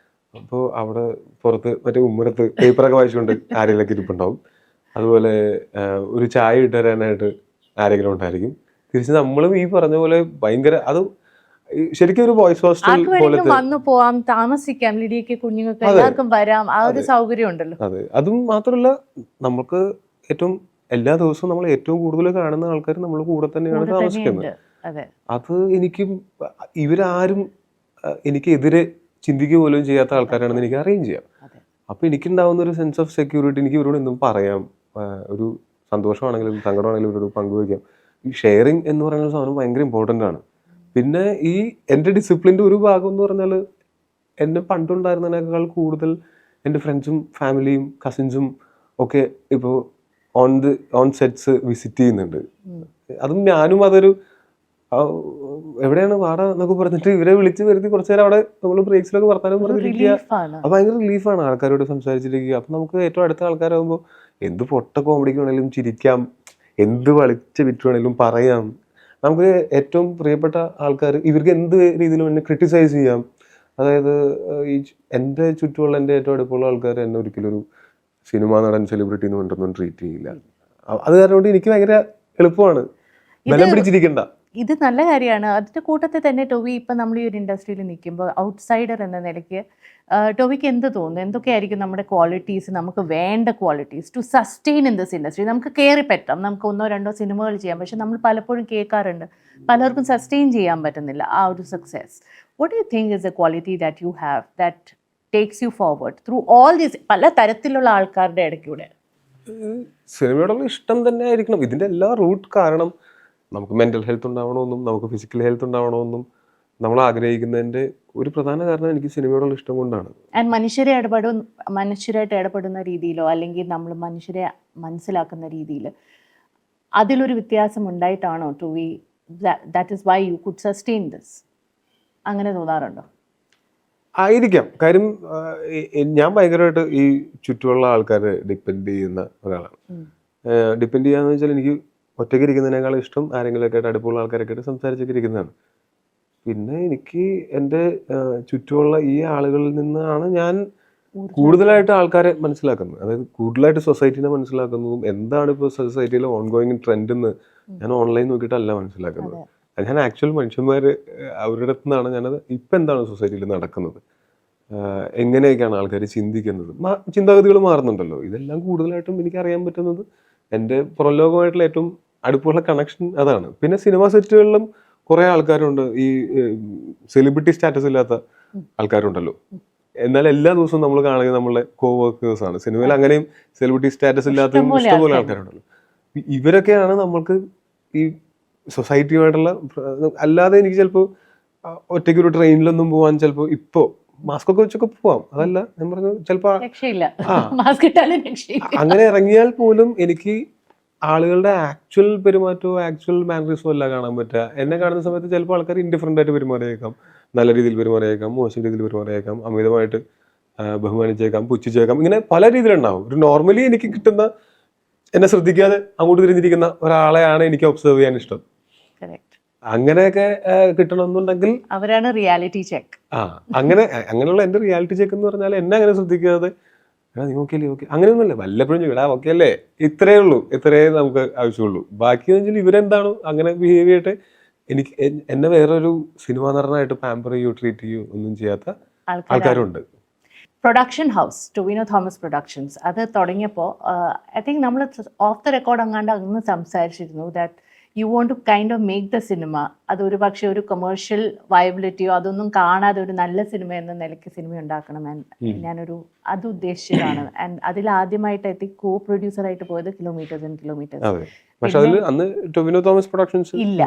അപ്പോൾ അവിടെ പുറത്ത് മറ്റേ ഉമ്മരത്ത് പേപ്പറൊക്കെ വായിച്ചുകൊണ്ട് ആരെങ്കിലൊക്കെ ഇരിപ്പുണ്ടാവും. അതുപോലെ ഒരു ചായ ഇട്ട് തരാനായിട്ട് ആരെങ്കിലും ഉണ്ടായിരിക്കും. തിരിച്ച് നമ്മളും ഈ പറഞ്ഞ പോലെ ഭയങ്കര അത് ശരിക്കും ഒരു ബോയ്സ് ഹോസ്റ്റൽ പോലെ വന്നു പോവാം, താമസിക്കാം, ലിഡിയക്ക് കുഞ്ഞുങ്ങൾക്ക് എല്ലാവർക്കും വരാം, ആ ഒരു സൗകര്യം ഉണ്ടല്ലോ. അതെ, അതും മാത്രമല്ല നമുക്ക് ഏറ്റവും എല്ലാ ദിവസവും നമ്മൾ ഏറ്റവും കൂടുതൽ കാണുന്ന ആൾക്കാർ നമ്മൾ കൂടെ തന്നെയാണ് താമസിക്കുന്നത്. അത് എനിക്കും ഇവരാരും എനിക്കെതിരെ ചിന്തിക്കുക പോലും ചെയ്യാത്ത ആൾക്കാരാണെന്ന് എനിക്ക് അറിയുകയും ചെയ്യാം. അപ്പൊ എനിക്കുണ്ടാവുന്ന ഒരു സെൻസ് ഓഫ് സെക്യൂരിറ്റി, എനിക്ക് ഇവരോട് എന്തും പറയാം, ഒരു സന്തോഷമാണെങ്കിലും സങ്കടമാണെങ്കിലും ഇവരോട് പങ്കുവയ്ക്കാം. ഈ ഷെയറിങ് എന്ന് പറയുന്ന സാധനം ഭയങ്കര ഇമ്പോർട്ടൻ്റ് ആണ്. പിന്നെ ഈ എൻ്റെ ഡിസിപ്ലിൻ്റെ ഒരു ഭാഗം എന്ന് പറഞ്ഞാൽ എന്നെ പണ്ടുണ്ടായിരുന്നതിനേക്കാൾ കൂടുതൽ എൻ്റെ ഫ്രണ്ട്സും ഫാമിലിയും കസിൻസും ഒക്കെ ഇപ്പോൾ ഓൺ സെറ്റ്സ് വിസിറ്റ് ചെയ്യുന്നുണ്ട്. അതും ഞാനും അതൊരു എവിടെയാണ് വാട എന്നൊക്കെ പറഞ്ഞിട്ട് ഇവരെ വിളിച്ച് വരുത്തി കുറച്ചു നേരം അവിടെ നമ്മൾ ബ്രേക്സിലൊക്കെ വർത്താനം പറഞ്ഞിരിക്കുക. അത് ഭയങ്കര റിലീഫാണ് ആൾക്കാരോട് സംസാരിച്ചിരിക്കുക. അപ്പം നമുക്ക് ഏറ്റവും അടുത്ത ആൾക്കാരാകുമ്പോൾ എന്ത് പൊട്ട കോമഡിക്ക് വേണമെങ്കിലും ചിരിക്കാം, എന്ത് വളിച്ച വിറ്റ് വേണമെങ്കിലും പറയാം. നമുക്ക് ഏറ്റവും പ്രിയപ്പെട്ട ആൾക്കാർ ഇവർക്ക് എന്ത് രീതിയിലും എന്നെ ക്രിട്ടിസൈസ് ചെയ്യാം. അതായത് ഈ എൻ്റെ ചുറ്റുമുള്ള എൻ്റെ ഏറ്റവും അടുപ്പമുള്ള ആൾക്കാർ എന്നെ ഒരിക്കലും ഒരു സിനിമ നടൻ സെലിബ്രിറ്റി എന്ന് കൊണ്ടൊന്നും ട്രീറ്റ് ചെയ്യില്ല. അത് കാരണം കൊണ്ട് എനിക്ക് ഭയങ്കര എളുപ്പമാണ്, ബലം പിടിച്ചിരിക്കണ്ട. ഇത് നല്ല കാര്യമാണ്. അതിൻ്റെ കൂട്ടത്തിൽ തന്നെ ടോവി ഇപ്പം നമ്മൾ ഈ ഒരു ഇൻഡസ്ട്രിയിൽ നിൽക്കുമ്പോൾ ഔട്ട്സൈഡർ എന്ന നിലയ്ക്ക് ടോവിക്ക് എന്ത് തോന്നുന്നു? എന്തൊക്കെയായിരിക്കും നമ്മുടെ ക്വാളിറ്റീസ്, നമുക്ക് വേണ്ട qualities to sustain in this industry? നമുക്ക് കയറി പറ്റാം, നമുക്ക് 1 2 സിനിമകൾ ചെയ്യാം, പക്ഷെ നമ്മൾ പലപ്പോഴും കേൾക്കാറുണ്ട് പലർക്കും സസ്റ്റെയിൻ ചെയ്യാൻ പറ്റുന്നില്ല ആ ഒരു success. What do you think is A quality that you have that takes you forward through all these പല തരത്തിലുള്ള ആൾക്കാരുടെ ഇടയ്ക്കൂടെ? സിനിമയോടുള്ള ഇഷ്ടം തന്നെ ആയിരിക്കണം ഇതിൻ്റെ എല്ലാ റൂട്ട്. കാരണം നമുക്ക് മെൻ്റൽ ഹെൽത്ത് ഉണ്ടാവണമെന്നും നമുക്ക് ഫിസിക്കൽ ഹെൽത്ത് ഉണ്ടാവണമെന്നും നമ്മൾ ആഗ്രഹിക്കുന്നതിൻ്റെ ഒരു പ്രധാന കാരണം എനിക്ക് സിനിമയോടുള്ള ഇഷ്ടം കൊണ്ടാണ്. ആൻഡ് മനുഷ്യരായിട്ട് ഇടപെടുന്ന രീതിയിലോ അല്ലെങ്കിൽ നമ്മൾ മനുഷ്യരെ മനസ്സിലാക്കുന്ന രീതിയിൽ അതിലൊരു വ്യത്യാസം ഉണ്ടായിട്ടാണോ ടു വി that is why you could sustain this? അങ്ങനെ തോന്നാറുണ്ടോ? ആയിരിക്കാം. കാര്യം ഞാൻ ഭയങ്കരമായിട്ട് ഈ ചുറ്റുമുള്ള ആൾക്കാരെ ഡിപ്പെൻഡ് ചെയ്യുന്ന ഒരാളാണ്. ഡിപ്പെൻഡ് ചെയ്യാന്ന് വെച്ചാൽ എനിക്ക് ഒറ്റയ്ക്ക് ഇരിക്കുന്നതിനേക്കാളും ഇഷ്ടം ആരെങ്കിലുമൊക്കെ ആയിട്ട് അടുപ്പമുള്ള ആൾക്കാരൊക്കെ ആയിട്ട് സംസാരിച്ചൊക്കെ ഇരിക്കുന്നതാണ്. പിന്നെ എനിക്ക് എൻ്റെ ചുറ്റുമുള്ള ഈ ആളുകളിൽ നിന്നാണ് ഞാൻ കൂടുതലായിട്ട് ആൾക്കാരെ മനസ്സിലാക്കുന്നത്. അതായത് കൂടുതലായിട്ട് സൊസൈറ്റീനെ മനസ്സിലാക്കുന്നതും എന്താണ് ഇപ്പോൾ സൊസൈറ്റിയിലെ ഓൺഗോയിങ് ട്രെൻഡ് എന്ന് ഞാൻ ഓൺലൈൻ നോക്കിയിട്ടല്ല മനസ്സിലാക്കുന്നത്. ഞാൻ ആക്ച്വൽ മനുഷ്യന്മാർ അവരുടെ അടുത്ത് നിന്നാണ് ഞാനത് ഇപ്പം എന്താണ് സൊസൈറ്റിയിൽ നടക്കുന്നത്, എങ്ങനെയൊക്കെയാണ് ആൾക്കാർ ചിന്തിക്കുന്നത്, ചിന്താഗതികൾ മാറുന്നുണ്ടല്ലോ. ഇതെല്ലാം കൂടുതലായിട്ടും എനിക്ക് അറിയാൻ പറ്റുന്നത് എൻ്റെ പുറംലോകമായിട്ടുള്ള ഏറ്റവും അടുപ്പമുള്ള കണക്ഷൻ അതാണ്. പിന്നെ സിനിമ സെറ്റുകളിലും കുറേ ആൾക്കാരുണ്ട്, ഈ സെലിബ്രിറ്റി സ്റ്റാറ്റസ് ഇല്ലാത്ത ആൾക്കാരുണ്ടല്ലോ. എന്നാൽ എല്ലാ ദിവസവും നമ്മൾ കാണുന്നത് നമ്മളെ കോ വർക്കേഴ്സ് ആണ്. സിനിമയിൽ അങ്ങനെയും സെലിബ്രിറ്റി സ്റ്റാറ്റസ് ഇല്ലാത്ത ഇഷ്ടംപോലെ ആൾക്കാരുണ്ടല്ലോ. ഇവരൊക്കെയാണ് നമ്മൾക്ക് ഈ സൊസൈറ്റിയുമായിട്ടുള്ള. അല്ലാതെ എനിക്ക് ചിലപ്പോൾ ഒറ്റയ്ക്ക് ഒരു ട്രെയിനിലൊന്നും പോകാൻ ചിലപ്പോൾ ഇപ്പോൾ മാസ്ക് ഒക്കെ വെച്ചൊക്കെ പോവാം, അതല്ല ഞാൻ പറഞ്ഞു ചിലപ്പോൾ അങ്ങനെ ഇറങ്ങിയാൽ പോലും എനിക്ക് ആളുകളുടെ ആക്ച്വൽ പെരുമാറ്റവും ആക്ച്വൽ മാനറിസവും എല്ലാം കാണാൻ പറ്റുക. എന്നെ കാണുന്ന സമയത്ത് ചിലപ്പോൾ ആൾക്കാർ ഇൻഡിഫറൻ്റ് ആയിട്ട് പെരുമാറിയേക്കാം, നല്ല രീതിയിൽ പെരുമാറിയേക്കാം, മോശം രീതിയിൽ പെരുമാറിയേക്കാം, അമിതമായിട്ട് ബഹുമാനിച്ചേക്കാം, പുച്ഛിച്ചേക്കാം, ഇങ്ങനെ പല രീതിയിലുണ്ടാവും. ഒരു നോർമലി എനിക്ക് കിട്ടുന്ന എന്നെ ശ്രദ്ധിക്കാതെ അങ്ങോട്ട് തിരിഞ്ഞിരിക്കുന്ന ഒരാളെയാണ് എനിക്ക് ഒബ്സർവ് ചെയ്യാൻ ഇഷ്ടം. അങ്ങനെയൊക്കെ കിട്ടണമെന്നുണ്ടെങ്കിൽ അവരാണ് റിയാലിറ്റി ചെക്ക്. അങ്ങനെയുള്ള എൻ്റെ റിയാലിറ്റി ചെക്ക് എന്ന് പറഞ്ഞാൽ എന്നെ അങ്ങനെ ശ്രദ്ധിക്കാതെ നീ ഓക്കെ അല്ലേ, ഓക്കെ അങ്ങനെയൊന്നുമല്ല, വല്ലപ്പോഴും ചോദിടാ ഓക്കെ അല്ലേ, ഇത്രയേ ഉള്ളൂ, ഇത്രയേ നമുക്ക് ആവശ്യമുള്ളൂ. ബാക്കി വെച്ചാൽ ഇവരെന്താണോ അങ്ങനെ ബിഹേവ് ചെയ്യട്ടെ. എനിക്ക് എന്നെ വേറൊരു സിനിമാ നടനായിട്ട് പാമ്പർ ചെയ്യോ ട്രീറ്റ് ചെയ്യോ ഒന്നും ചെയ്യാത്ത ആൾക്കാരുണ്ട്. Production house Tovino Thomas productions അത് തുടങ്ങിയപ്പോൾ ഐ തിങ്ക് നമ്മൾ ഓഫ് ദ റെക്കോർഡ് അങ്ങാണ്ട് അങ്ങ് സംസാരിച്ചിരുന്നു that you want to kind of make the cinema, അതൊരു പക്ഷേ ഒരു കൊമേഴ്ഷ്യൽ വയബിലിറ്റിയോ അതൊന്നും കാണാതെ ഒരു നല്ല സിനിമ എന്ന നിലയ്ക്ക് സിനിമ ഉണ്ടാക്കണം. ഞാനൊരു അത് ഉദ്ദേശിച്ചതാണ്. ആൻഡ് അതിൽ ആദ്യമായിട്ട് എത്തി കോ പ്രൊഡ്യൂസറായിട്ട് പോയത് കിലോമീറ്റേഴ്സ് ആൻഡ് കിലോമീറ്റേഴ്സ്. പക്ഷെ അതിൽ അന്ന് ടൊവിനോ തോമസ് പ്രൊഡക്ഷൻസ് ഇല്ല.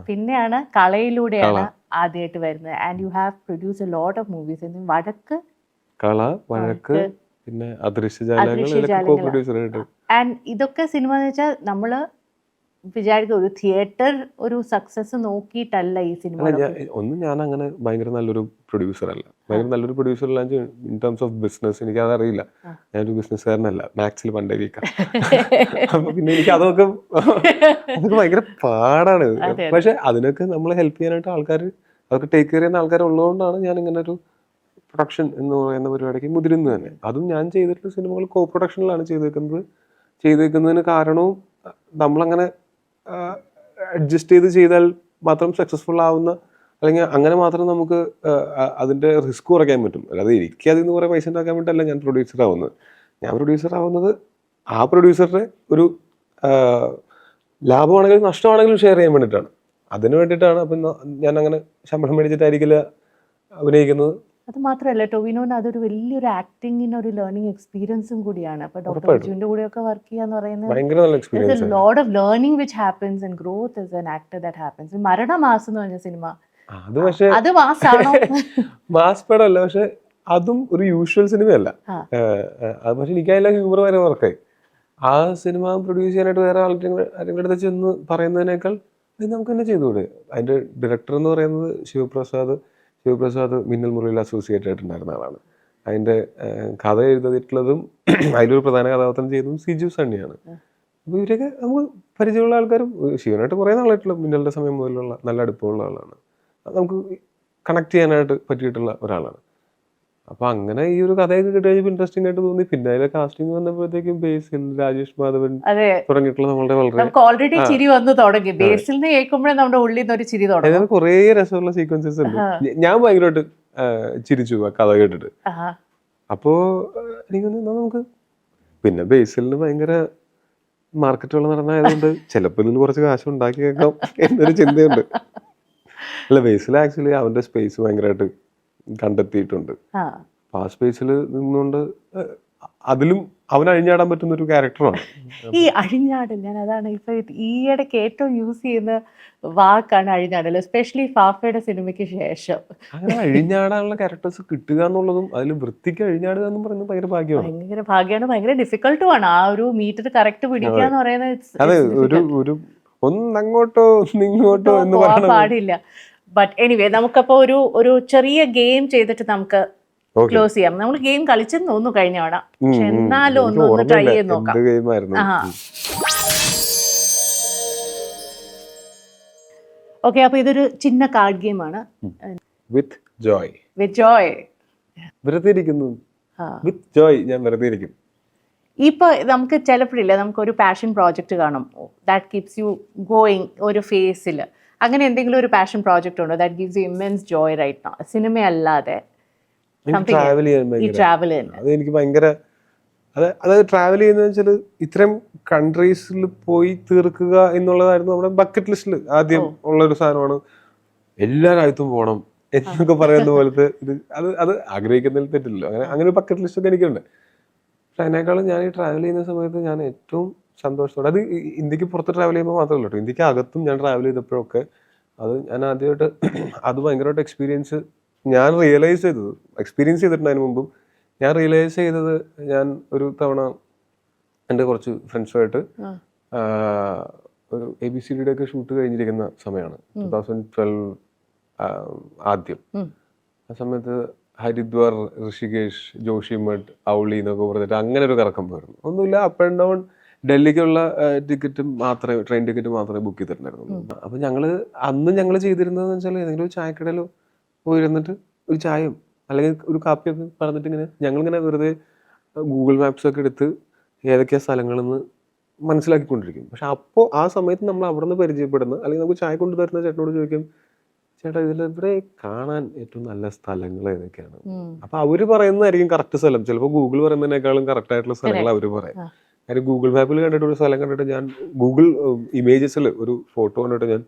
പിന്നെയാണ് കളയിലൂടെയാണ് ആദ്യമായിട്ട് വരുന്നത്. And you have produce a lot of movies. വഴക്ക്, വഴക്ക്, പിന്നെ അദൃശ്യജാലങ്ങൾ. ആൻഡ് ഇതൊക്കെ സിനിമ എന്ന് വെച്ചാൽ നമ്മള് വിചാരിക്കും ഒരു തിയേറ്റർ ഒരു സക്സസ് നോക്കിയിട്ടല്ല ഈ സിനിമ. ഞാൻ അങ്ങനെ ഭയങ്കര നല്ലൊരു പ്രൊഡ്യൂസർ അല്ല. ഭയങ്കര നല്ലൊരു പ്രൊഡ്യൂസർ അല്ല ഇൻ ടേംസ് ഓഫ് ബിസിനസ്. എനിക്ക് അതറിയില്ല. ഞാനൊരു ബിസിനസ്സുകാരനല്ല. മാത്സിൽ പണ്ടേ വീക്കാം. അപ്പൊ പിന്നെ എനിക്ക് അതൊക്കെ ഭയങ്കര പാടാണ്. പക്ഷെ അതിനൊക്കെ നമ്മളെ ഹെൽപ്പ് ചെയ്യാനായിട്ട് ആൾക്കാർ, അതൊക്കെ ടേക്ക് കെയർ ചെയ്യുന്ന ആൾക്കാർ ഉള്ളതുകൊണ്ടാണ് ഞാൻ ഇങ്ങനെ ഒരു പ്രൊഡക്ഷൻ എന്ന് പറയുന്ന പരിപാടിക്ക് മുതിരുന്നത് തന്നെ. അതും ഞാൻ ചെയ്തിട്ടുള്ള സിനിമകൾ കോ പ്രൊഡക്ഷനിലാണ് ചെയ്തേക്കുന്നതിന് കാരണവും നമ്മളങ്ങനെ അഡ്ജസ്റ്റ് ചെയ്താൽ മാത്രം സക്സസ്ഫുൾ ആവുന്ന, അല്ലെങ്കിൽ അങ്ങനെ മാത്രം നമുക്ക് അതിൻ്റെ റിസ്ക് കുറയ്ക്കാൻ പറ്റും. അല്ലാതെ എനിക്ക് അതിൽ നിന്ന് കുറേ പൈസ ഉണ്ടാക്കാൻ വേണ്ടിയിട്ടല്ല ഞാൻ പ്രൊഡ്യൂസർ ആവുന്നത്. ഞാൻ പ്രൊഡ്യൂസർ ആവുന്നത് ആ പ്രൊഡ്യൂസറുടെ ഒരു ലാഭമാണെങ്കിലും നഷ്ടമാണെങ്കിലും ഷെയർ ചെയ്യാൻ വേണ്ടിയിട്ടാണ്. അതിന് വേണ്ടിയിട്ടാണ്. അപ്പം ഞാൻ അങ്ങനെ ശമ്പളം മേടിച്ചിട്ടായിരിക്കില്ല അഭിനയിക്കുന്നത്. അത് മാത്രമല്ല, ടൊവിനോന് അതൊരു വലിയൊരു ആക്ടിങ്ങിന് ഒരു ലേണിംഗ് എക്സ്പീരിയൻസും കൂടിയാണ്. അപ്പൊ ഡോക്ടർ അർജുന്റെ കൂടെയൊക്കെ വർക്ക് ചെയ്യാന്ന് പറയുന്നത് lot of learning which happens and growth as an actor that happens. Maranamass എന്ന് പറഞ്ഞ സിനിമ അത് മാസാണോ? മാസ് പടമല്ല, പക്ഷെ അതും ഒരു യൂഷ്വൽ സിനിമയല്ല. പക്ഷെ എനിക്ക് അതിലെ ഹ്യൂമർ വരെ വർക്കായി. ആ സിനിമ പ്രൊഡ്യൂസ് ചെയ്യാനായിട്ട് വേറെ ആരെങ്കിലും അടുത്ത് ചെന്ന് പറയുന്നതിനേക്കാൾ നമുക്ക് തന്നെ ചെയ്തുകൂടെ. അതിന്റെ ഡയറക്ടർ എന്ന് പറയുന്നത് ശിവപ്രസാദ് മിന്നൽ മുറിയിൽ അസോസിയേറ്റ് ആയിട്ടുണ്ടായിരുന്ന ആളാണ്. അതിൻ്റെ കഥ എഴുതിയിട്ടുള്ളതും അതിലൊരു പ്രധാന കഥാപാത്രം ചെയ്തതും സിജു സണ്ണിയാണ്. അപ്പോൾ ഇവരൊക്കെ നമുക്ക് പരിചയമുള്ള ആൾക്കാരും, ശിവനായിട്ട് കുറേ നാളായിട്ടുള്ള മിന്നലിൻ്റെ സമയം മുതലുള്ള നല്ല അടുപ്പമുള്ള ആളാണ്. നമുക്ക് കണക്ട് ചെയ്യാനായിട്ട് പറ്റിയിട്ടുള്ള ഒരാളാണ്. അപ്പൊ അങ്ങനെ ഈ ഒരു കഥയൊക്കെ കിട്ടിയപ്പോൾ ഇൻട്രസ്റ്റിംഗ് ആയിട്ട് തോന്നി. പിന്നെ അതിലെ കാസ്റ്റിംഗ് വന്നപ്പോഴത്തേക്കും ബേസിൽ, രാജേഷ് മാധവൻ തുടങ്ങിയിട്ടുള്ള നമ്മളുടെ വളരെ ഓൾറെഡി ചിരി വന്നു തുടങ്ങി. ബേസിൽ കേൾക്കുമ്പോഴേ നമ്മുടെ ഉള്ളിൽ നിന്ന് ഒരു ചിരി തുടങ്ങി. അതിന് കുറേ രസമുള്ള സീക്വൻസസ് ഉണ്ട്. ഞാൻ ഭയങ്കരമായിട്ട് ചിരിച്ചു ആ കഥ കേട്ടിട്ട്. അപ്പോ എനിക്കൊന്ന് നമുക്ക് പിന്നെ ബേസിലിന് ഭയങ്കര മാർക്കറ്റുള്ള നടനായതുകൊണ്ട് ചിലപ്പോൾ ഇതിൽ കുറച്ച് കാശ് ഉണ്ടാക്കിയേക്കാം എന്നൊരു ചിന്തയുണ്ട്. അല്ല, ബേസിൽ ആക്ച്വലി അവന്റെ സ്പേസ് ഭയങ്കരമായിട്ട് കണ്ടെത്തിയിട്ടുണ്ട്. ആ സ്പേസിൽ നിന്നുകൊണ്ട് അതിലും അവൻ അഴിഞ്ഞാടാൻ പറ്റുന്ന ഒരു ക്യാരക്ടറാണ് ഈ അഴിഞ്ഞാടൽ. ഞാൻ അതാണ് ഇപ്പൊ ഈയിടയ്ക്ക് ഏറ്റവും യൂസ് ചെയ്യുന്ന വാക്കാണ് അഴിഞ്ഞാടൽ, എസ്പെഷ്യലി ഫാഫയുടെ സിനിമയ്ക്ക് ശേഷം. അങ്ങനെ അഴിഞ്ഞാടാനുള്ള ക്യാരക്ടേഴ്സ് കിട്ടുക എന്നുള്ളതും അതിൽ വൃത്തിക്ക് അഴിഞ്ഞാടുക എന്നും പറയുന്നത് ഭയങ്കര ഭാഗ്യമാണ്. ഭയങ്കര ഡിഫിക്കൽട്ടും ആണ്. ആ ഒരു മീറ്റർ കറക്റ്റ് പിടിക്കുക എന്ന് പറയുന്നത്. അതെ, ഒരു ഒന്നങ്ങോട്ടോ ഒന്നിങ്ങോട്ടോ എന്ന് പറയാൻ പാടില്ല. ബട്ട് എനിവേ, നമുക്കപ്പോ ഒരു ചെറിയ ഗെയിം ചെയ്തിട്ട് നമുക്ക് ക്ലോസ് ചെയ്യാം. നമ്മൾ ഗെയിം കളിച്ചെന്ന് തോന്നുന്നു കഴിഞ്ഞ തവണ, പക്ഷെ എന്നാലും ഒന്ന് ട്രൈ ചെയ്ത് നോക്കാം. ഓക്കെ, അപ്പൊ ഇതൊരു ചിന്ന കാർഡ് ഗെയിം ആണ്. വിത്ത് ജോയ്. ഞാൻ വെറുതെ ഇരിക്കും. ഇപ്പൊ നമുക്ക് ചിലപ്പോഴില്ല, നമുക്കൊരു പാഷൻ പ്രോജക്റ്റ് കാണും, ദാറ്റ് കീപ്സ് യു ഗോയിങ് ഒരു ഫേസിൽ. അങ്ങനെ എന്തെങ്കിലും ഒരു പാഷൻ പ്രോജക്റ്റ് ഉണ്ടോ that gives you immense joy right now? സിനിമയല്ലാതെ എനിക്ക് ഭയങ്കര, അതായത് ട്രാവൽ ചെയ്യുന്ന വെച്ചാൽ ഇത്തരം കൺട്രീസിൽ പോയി തീർക്കുക എന്നുള്ളതായിരുന്നു നമ്മുടെ ബക്കറ്റ് ലിസ്റ്റിൽ ആദ്യം ഉള്ളൊരു സാധനമാണ്. എല്ലാ രാജ്യത്തും പോകണം എന്നൊക്കെ പറയുന്ന പോലത്തെ ഇത്. അത് ആഗ്രഹിക്കുന്നതിൽ തെറ്റില്ലല്ലോ. അങ്ങനെ ഒരു ബക്കറ്റ് ലിസ്റ്റ് ഒക്കെ എനിക്കുണ്ട്. പക്ഷെ അതിനേക്കാളും ഞാൻ ഈ ട്രാവൽ ചെയ്യുന്ന സമയത്ത് ഞാൻ ഏറ്റവും സന്തോഷത്തോടെ, അത് ഇന്ത്യക്ക് പുറത്ത് ട്രാവൽ ചെയ്യുമ്പോൾ മാത്രമല്ല കേട്ടോ, ഇന്ത്യക്ക് അകത്തും ഞാൻ ട്രാവൽ ചെയ്തപ്പോഴൊക്കെ അത് ഞാൻ ആദ്യമായിട്ട് അത് ഭയങ്കരമായിട്ട് ഞാൻ റിയലൈസ് ചെയ്തത്, എക്സ്പീരിയൻസ് ചെയ്തിട്ടുണ്ട് അതിന് മുമ്പും. ഞാൻ റിയലൈസ് ചെയ്തത്, ഞാൻ ഒരു തവണ എൻ്റെ കുറച്ച് ഫ്രണ്ട്സുമായിട്ട് ഒരു ABCD ഒക്കെ ഷൂട്ട് കഴിഞ്ഞിരിക്കുന്ന സമയമാണ്, 2012 ആദ്യം. ആ സമയത്ത് ഹരിദ്വാർ, ഋഷികേഷ്, ജോഷിമഠ്, ഔളി എന്നൊക്കെ പറഞ്ഞിട്ട് അങ്ങനെ ഒരു കറക്കം പോയിരുന്നു. ഒന്നുമില്ല, അപ്പ് ആൻഡ് ഡൗൺ ഡൽഹിക്കുള്ള ട്രെയിൻ ടിക്കറ്റ് മാത്രമേ ബുക്ക് ചെയ്തിട്ടുണ്ടായിരുന്നുള്ളൂ. അപ്പം അന്ന് ഞങ്ങൾ ചെയ്തിരുന്നതെന്ന് വെച്ചാൽ ഏതെങ്കിലും ഒരു ചായക്കടയിലോ പോയിരുന്നിട്ട് ഒരു ചായയും അല്ലെങ്കിൽ ഒരു കാപ്പിയൊക്കെ പറഞ്ഞിട്ട് ഞങ്ങളിങ്ങനെ വെറുതെ ഗൂഗിൾ മാപ്സ് ഒക്കെ എടുത്ത് ഏതൊക്കെയാ സ്ഥലങ്ങളെന്ന് മനസ്സിലാക്കിക്കൊണ്ടിരിക്കും. പക്ഷെ അപ്പോൾ ആ സമയത്ത് നമ്മൾ അവിടെ നിന്ന് പരിചയപ്പെടുന്ന, അല്ലെങ്കിൽ നമുക്ക് ചായ കൊണ്ടുതരുന്ന ചേട്ടനോട് ചോദിക്കും, ചേട്ടാ ഇതിലിവിടെ കാണാൻ ഏറ്റവും നല്ല സ്ഥലങ്ങൾ ഏതൊക്കെയാണ്? അപ്പൊ അവര് പറയുന്നതായിരിക്കും കറക്റ്റ് സ്ഥലം. ചിലപ്പോൾ ഗൂഗിൾ പറയുന്നതിനേക്കാളും കറക്റ്റ് ആയിട്ടുള്ള സ്ഥലങ്ങൾ അവര് പറയാം. കാര്യം ഗൂഗിൾ മാപ്പിൽ കണ്ടിട്ട് ഒരു സ്ഥലം കണ്ടിട്ട് ഞാൻ ഗൂഗിൾ ഇമേജസിൽ ഒരു ഫോട്ടോ കണ്ടിട്ട് ഞാൻ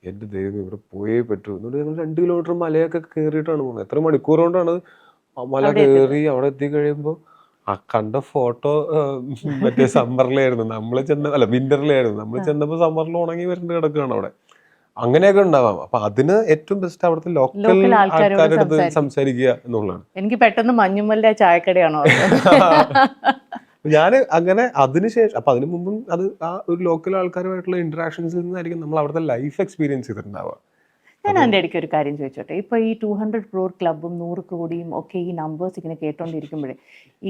എൻ്റെ ദൈവം ഇവിടെ പോയേ പറ്റൂ എന്നിട്ട് ഞങ്ങൾ 2 കിലോമീറ്റർ മലയൊക്കെ കയറിയിട്ടാണ് പോകുന്നത്. എത്ര മണിക്കൂർ കൊണ്ടാണ് ആ മല കയറി അവിടെ എത്തിക്കഴിയുമ്പോൾ ആ കണ്ട ഫോട്ടോ മറ്റേ സമ്മറിലായിരുന്നു നമ്മൾ ചെന്ന, അല്ല വിന്ററിലായിരുന്നു നമ്മൾ ചെന്നപ്പോൾ സമ്മറിൽ ഉണങ്ങി വരേണ്ട കിടക്കുകയാണ് അവിടെ. അങ്ങനെയൊക്കെ ഉണ്ടാവാം. അപ്പൊ അതിന് ഏറ്റവും ബെസ്റ്റ് അവിടുത്തെ ലോക്കൽ ആൾക്കാരുടെ അടുത്ത് സംസാരിക്കുക എന്നുള്ളതാണ്. എനിക്ക് പെട്ടെന്ന് മഞ്ഞുമല്ല ചായക്കടയാണോ ഞാൻ അങ്ങനെ അതിനുശേഷം, അപ്പൊ അതിനു മുമ്പും അത് ആ ഒരു ലോക്കൽ ആൾക്കാരുമായിട്ടുള്ള ഇന്ററാക്ഷൻസിൽ നിന്നായിരിക്കും നമ്മൾ അവിടുത്തെ ലൈഫ് എക്സ്പീരിയൻസ് ചെയ്തിട്ടുണ്ടാവുക. ഞാൻ എൻ്റെ ഇടയ്ക്ക് ഒരു കാര്യം ചോദിച്ചോട്ടെ, ഇപ്പോൾ ഈ 200 crore ക്ലബും 100 കോടിയും ഒക്കെ ഈ നമ്പേഴ്സ് ഇങ്ങനെ കേട്ടോണ്ടിരിക്കുമ്പോഴേ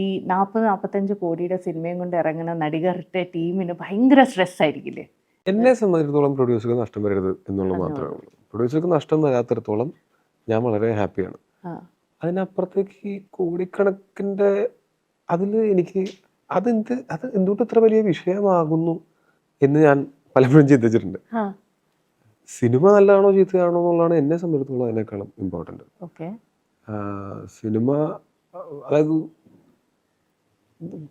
ഈ 40-45 കോടിയുടെ സിനിമയും കൊണ്ട് ഇറങ്ങുന്ന നടികരുടെ ടീമിന് ഭയങ്കര സ്ട്രെസ് ആയിരിക്കില്ലേ? എന്നെ സംബന്ധിച്ചിടത്തോളം പ്രൊഡ്യൂസർക്ക് നഷ്ടം വരരുത് എന്നുള്ളത് മാത്രമേ ഉള്ളൂ. പ്രൊഡ്യൂസർക്ക് നഷ്ടം വരാത്തിടത്തോളം ഞാൻ വളരെ ഹാപ്പിയാണ്. അതിനപ്പുറത്തേക്ക് ഈ കോടിക്കണക്കിൻ്റെ അതിൽ എനിക്ക് അത് എന്തുകൊണ്ട് ഇത്ര വലിയ വിഷയമാകുന്നു എന്ന് ഞാൻ പലപ്പോഴും ചിന്തിച്ചിട്ടുണ്ട്. സിനിമ നല്ലതാണോ ചീത്തയാണോ എന്നുള്ളതാണ് എന്നെ സംബന്ധിച്ചിടത്തോളം അതിനേക്കാളും ഇമ്പോർട്ടൻ്റ്. സിനിമ അതായത്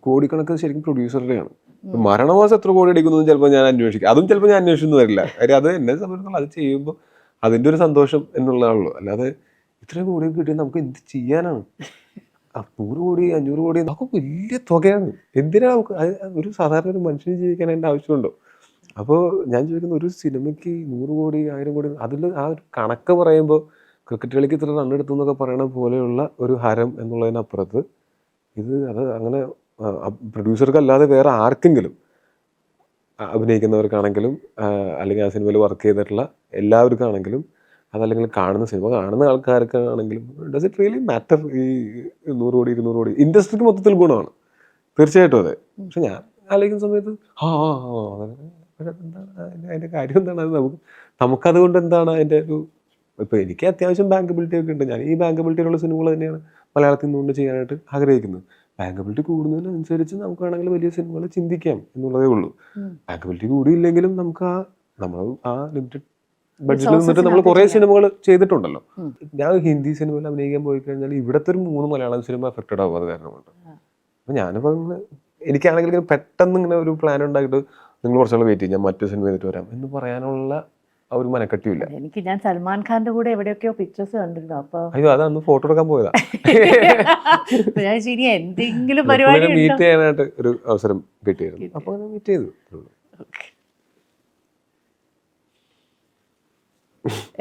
കോടിക്കണക്കിന് ശരിക്കും പ്രൊഡ്യൂസറുടെയാണ്. മരണമാസം എത്ര കോടി അടിക്കുന്നു ചിലപ്പോൾ ഞാൻ അന്വേഷിക്കും, അതും ചിലപ്പോൾ ഞാൻ അന്വേഷിക്കുന്നു വരില്ല. കാര്യം അത് എന്നെ സംബന്ധിച്ചിടത്തോളം അത് ചെയ്യുമ്പോൾ അതിൻ്റെ ഒരു സന്തോഷം എന്നുള്ളതാണുള്ളൂ. അല്ലാതെ ഇത്രയും കോടി കിട്ടിയാൽ നമുക്ക് എന്ത് ചെയ്യാനാണ്? 100 കോടി 500 കോടി നമുക്ക് വലിയ തുകയാണ്. എന്തിനാണ് നമുക്ക് ഒരു സാധാരണ ഒരു മനുഷ്യന് ജീവിക്കാൻ അതിൻ്റെ ആവശ്യമുണ്ടോ? അപ്പോൾ ഞാൻ ചോദിക്കുന്ന ഒരു സിനിമയ്ക്ക് 100 കോടി 1000 കോടി അതിൽ ആ ഒരു കണക്ക് പറയുമ്പോൾ ക്രിക്കറ്റ് കളിക്ക് ഇത്ര റൺ എടുത്തു എന്നൊക്കെ പറയണ പോലെയുള്ള ഒരു ഹരം എന്നുള്ളതിനപ്പുറത്ത് അത് അങ്ങനെ പ്രൊഡ്യൂസർക്കല്ലാതെ വേറെ ആർക്കെങ്കിലും, അഭിനയിക്കുന്നവർക്കാണെങ്കിലും അല്ലെങ്കിൽ ആ സിനിമയിൽ വർക്ക് ചെയ്തിട്ടുള്ള എല്ലാവർക്കാണെങ്കിലും അതല്ലെങ്കിൽ കാണുന്ന സിനിമ കാണുന്ന ആൾക്കാർക്കാണെങ്കിലും ഡസ് ഇറ്റ് റിയലി മാറ്റർ? ഈ 100 കോടി 200 കോടി ഇൻഡസ്ട്രിക്ക് മൊത്തത്തിൽ ഗുണമാണ് തീർച്ചയായിട്ടും അതെ. പക്ഷെ ഞാൻ ആലോചിക്കുന്ന സമയത്ത് എന്താണ് അതിൻ്റെ കാര്യം എന്താണ്? അത് നമുക്കതുകൊണ്ട് എന്താണ് അതിൻ്റെ ഒരു, ഇപ്പോൾ എനിക്ക് അത്യാവശ്യം ബാങ്കബിലിറ്റി ഒക്കെ ഉണ്ട്. ഞാൻ ഈ ബാങ്കബിലിറ്റിയിലുള്ള സിനിമകൾ തന്നെയാണ് മലയാളത്തിൽ നിന്നുകൊണ്ട് ചെയ്യാനായിട്ട് ആഗ്രഹിക്കുന്നത്. ബാങ്കബിലിറ്റി കൂടുന്നതിനനുസരിച്ച് നമുക്ക് വേണമെങ്കിൽ വലിയ സിനിമകൾ ചിന്തിക്കാം എന്നുള്ളതേ ഉള്ളൂ. ബാങ്കബിലിറ്റി കൂടിയില്ലെങ്കിലും നമുക്ക് നമ്മൾ ആ ലിമിറ്റഡ് ബഡ്ജറ്റിൽ നിന്നിട്ട് നമ്മൾ കുറേ സിനിമകൾ ചെയ്തിട്ടുണ്ടല്ലോ. ഞാൻ ഹിന്ദി സിനിമയിൽ അഭിനയിക്കാൻ പോയി കഴിഞ്ഞാൽ ഇവിടുത്തെ ഒരു 3 മലയാളം സിനിമ എഫക്റ്റഡ് ആവും. അത് കാരണമുണ്ട്. അപ്പം ഞാനിപ്പോൾ എനിക്കാണെങ്കിൽ ഇങ്ങനെ പെട്ടെന്ന് ഇങ്ങനെ ഒരു പ്ലാൻ ഉണ്ടാക്കിയിട്ട് നിങ്ങൾ കുറച്ചുകൂടെ വെയിറ്റ് ചെയ്യും, ഞാൻ മറ്റു സിനിമ ചെയ്തിട്ട് വരാം എന്ന് പറയാനുള്ള ആ ഒരു മനക്കെട്ടിയില്ല. എനിക്ക് ഞാൻ സൽമാൻ ഖാന്റെ കൂടെ എവിടെയൊക്കെയോ പിക്ചേഴ്സ് കണ്ടിരുന്നു. അപ്പൊ അയ്യോ അതൊന്ന് ഫോട്ടോ എടുക്കാൻ പോയതാ. ഞാൻ ശരി എന്തെങ്കിലും പരിപാടി മീറ്റ് ചെയ്യാനായിട്ട് ഒരു അവസരം കിട്ടിയിരുന്നു. അപ്പൊ മീറ്റ് ചെയ്തു.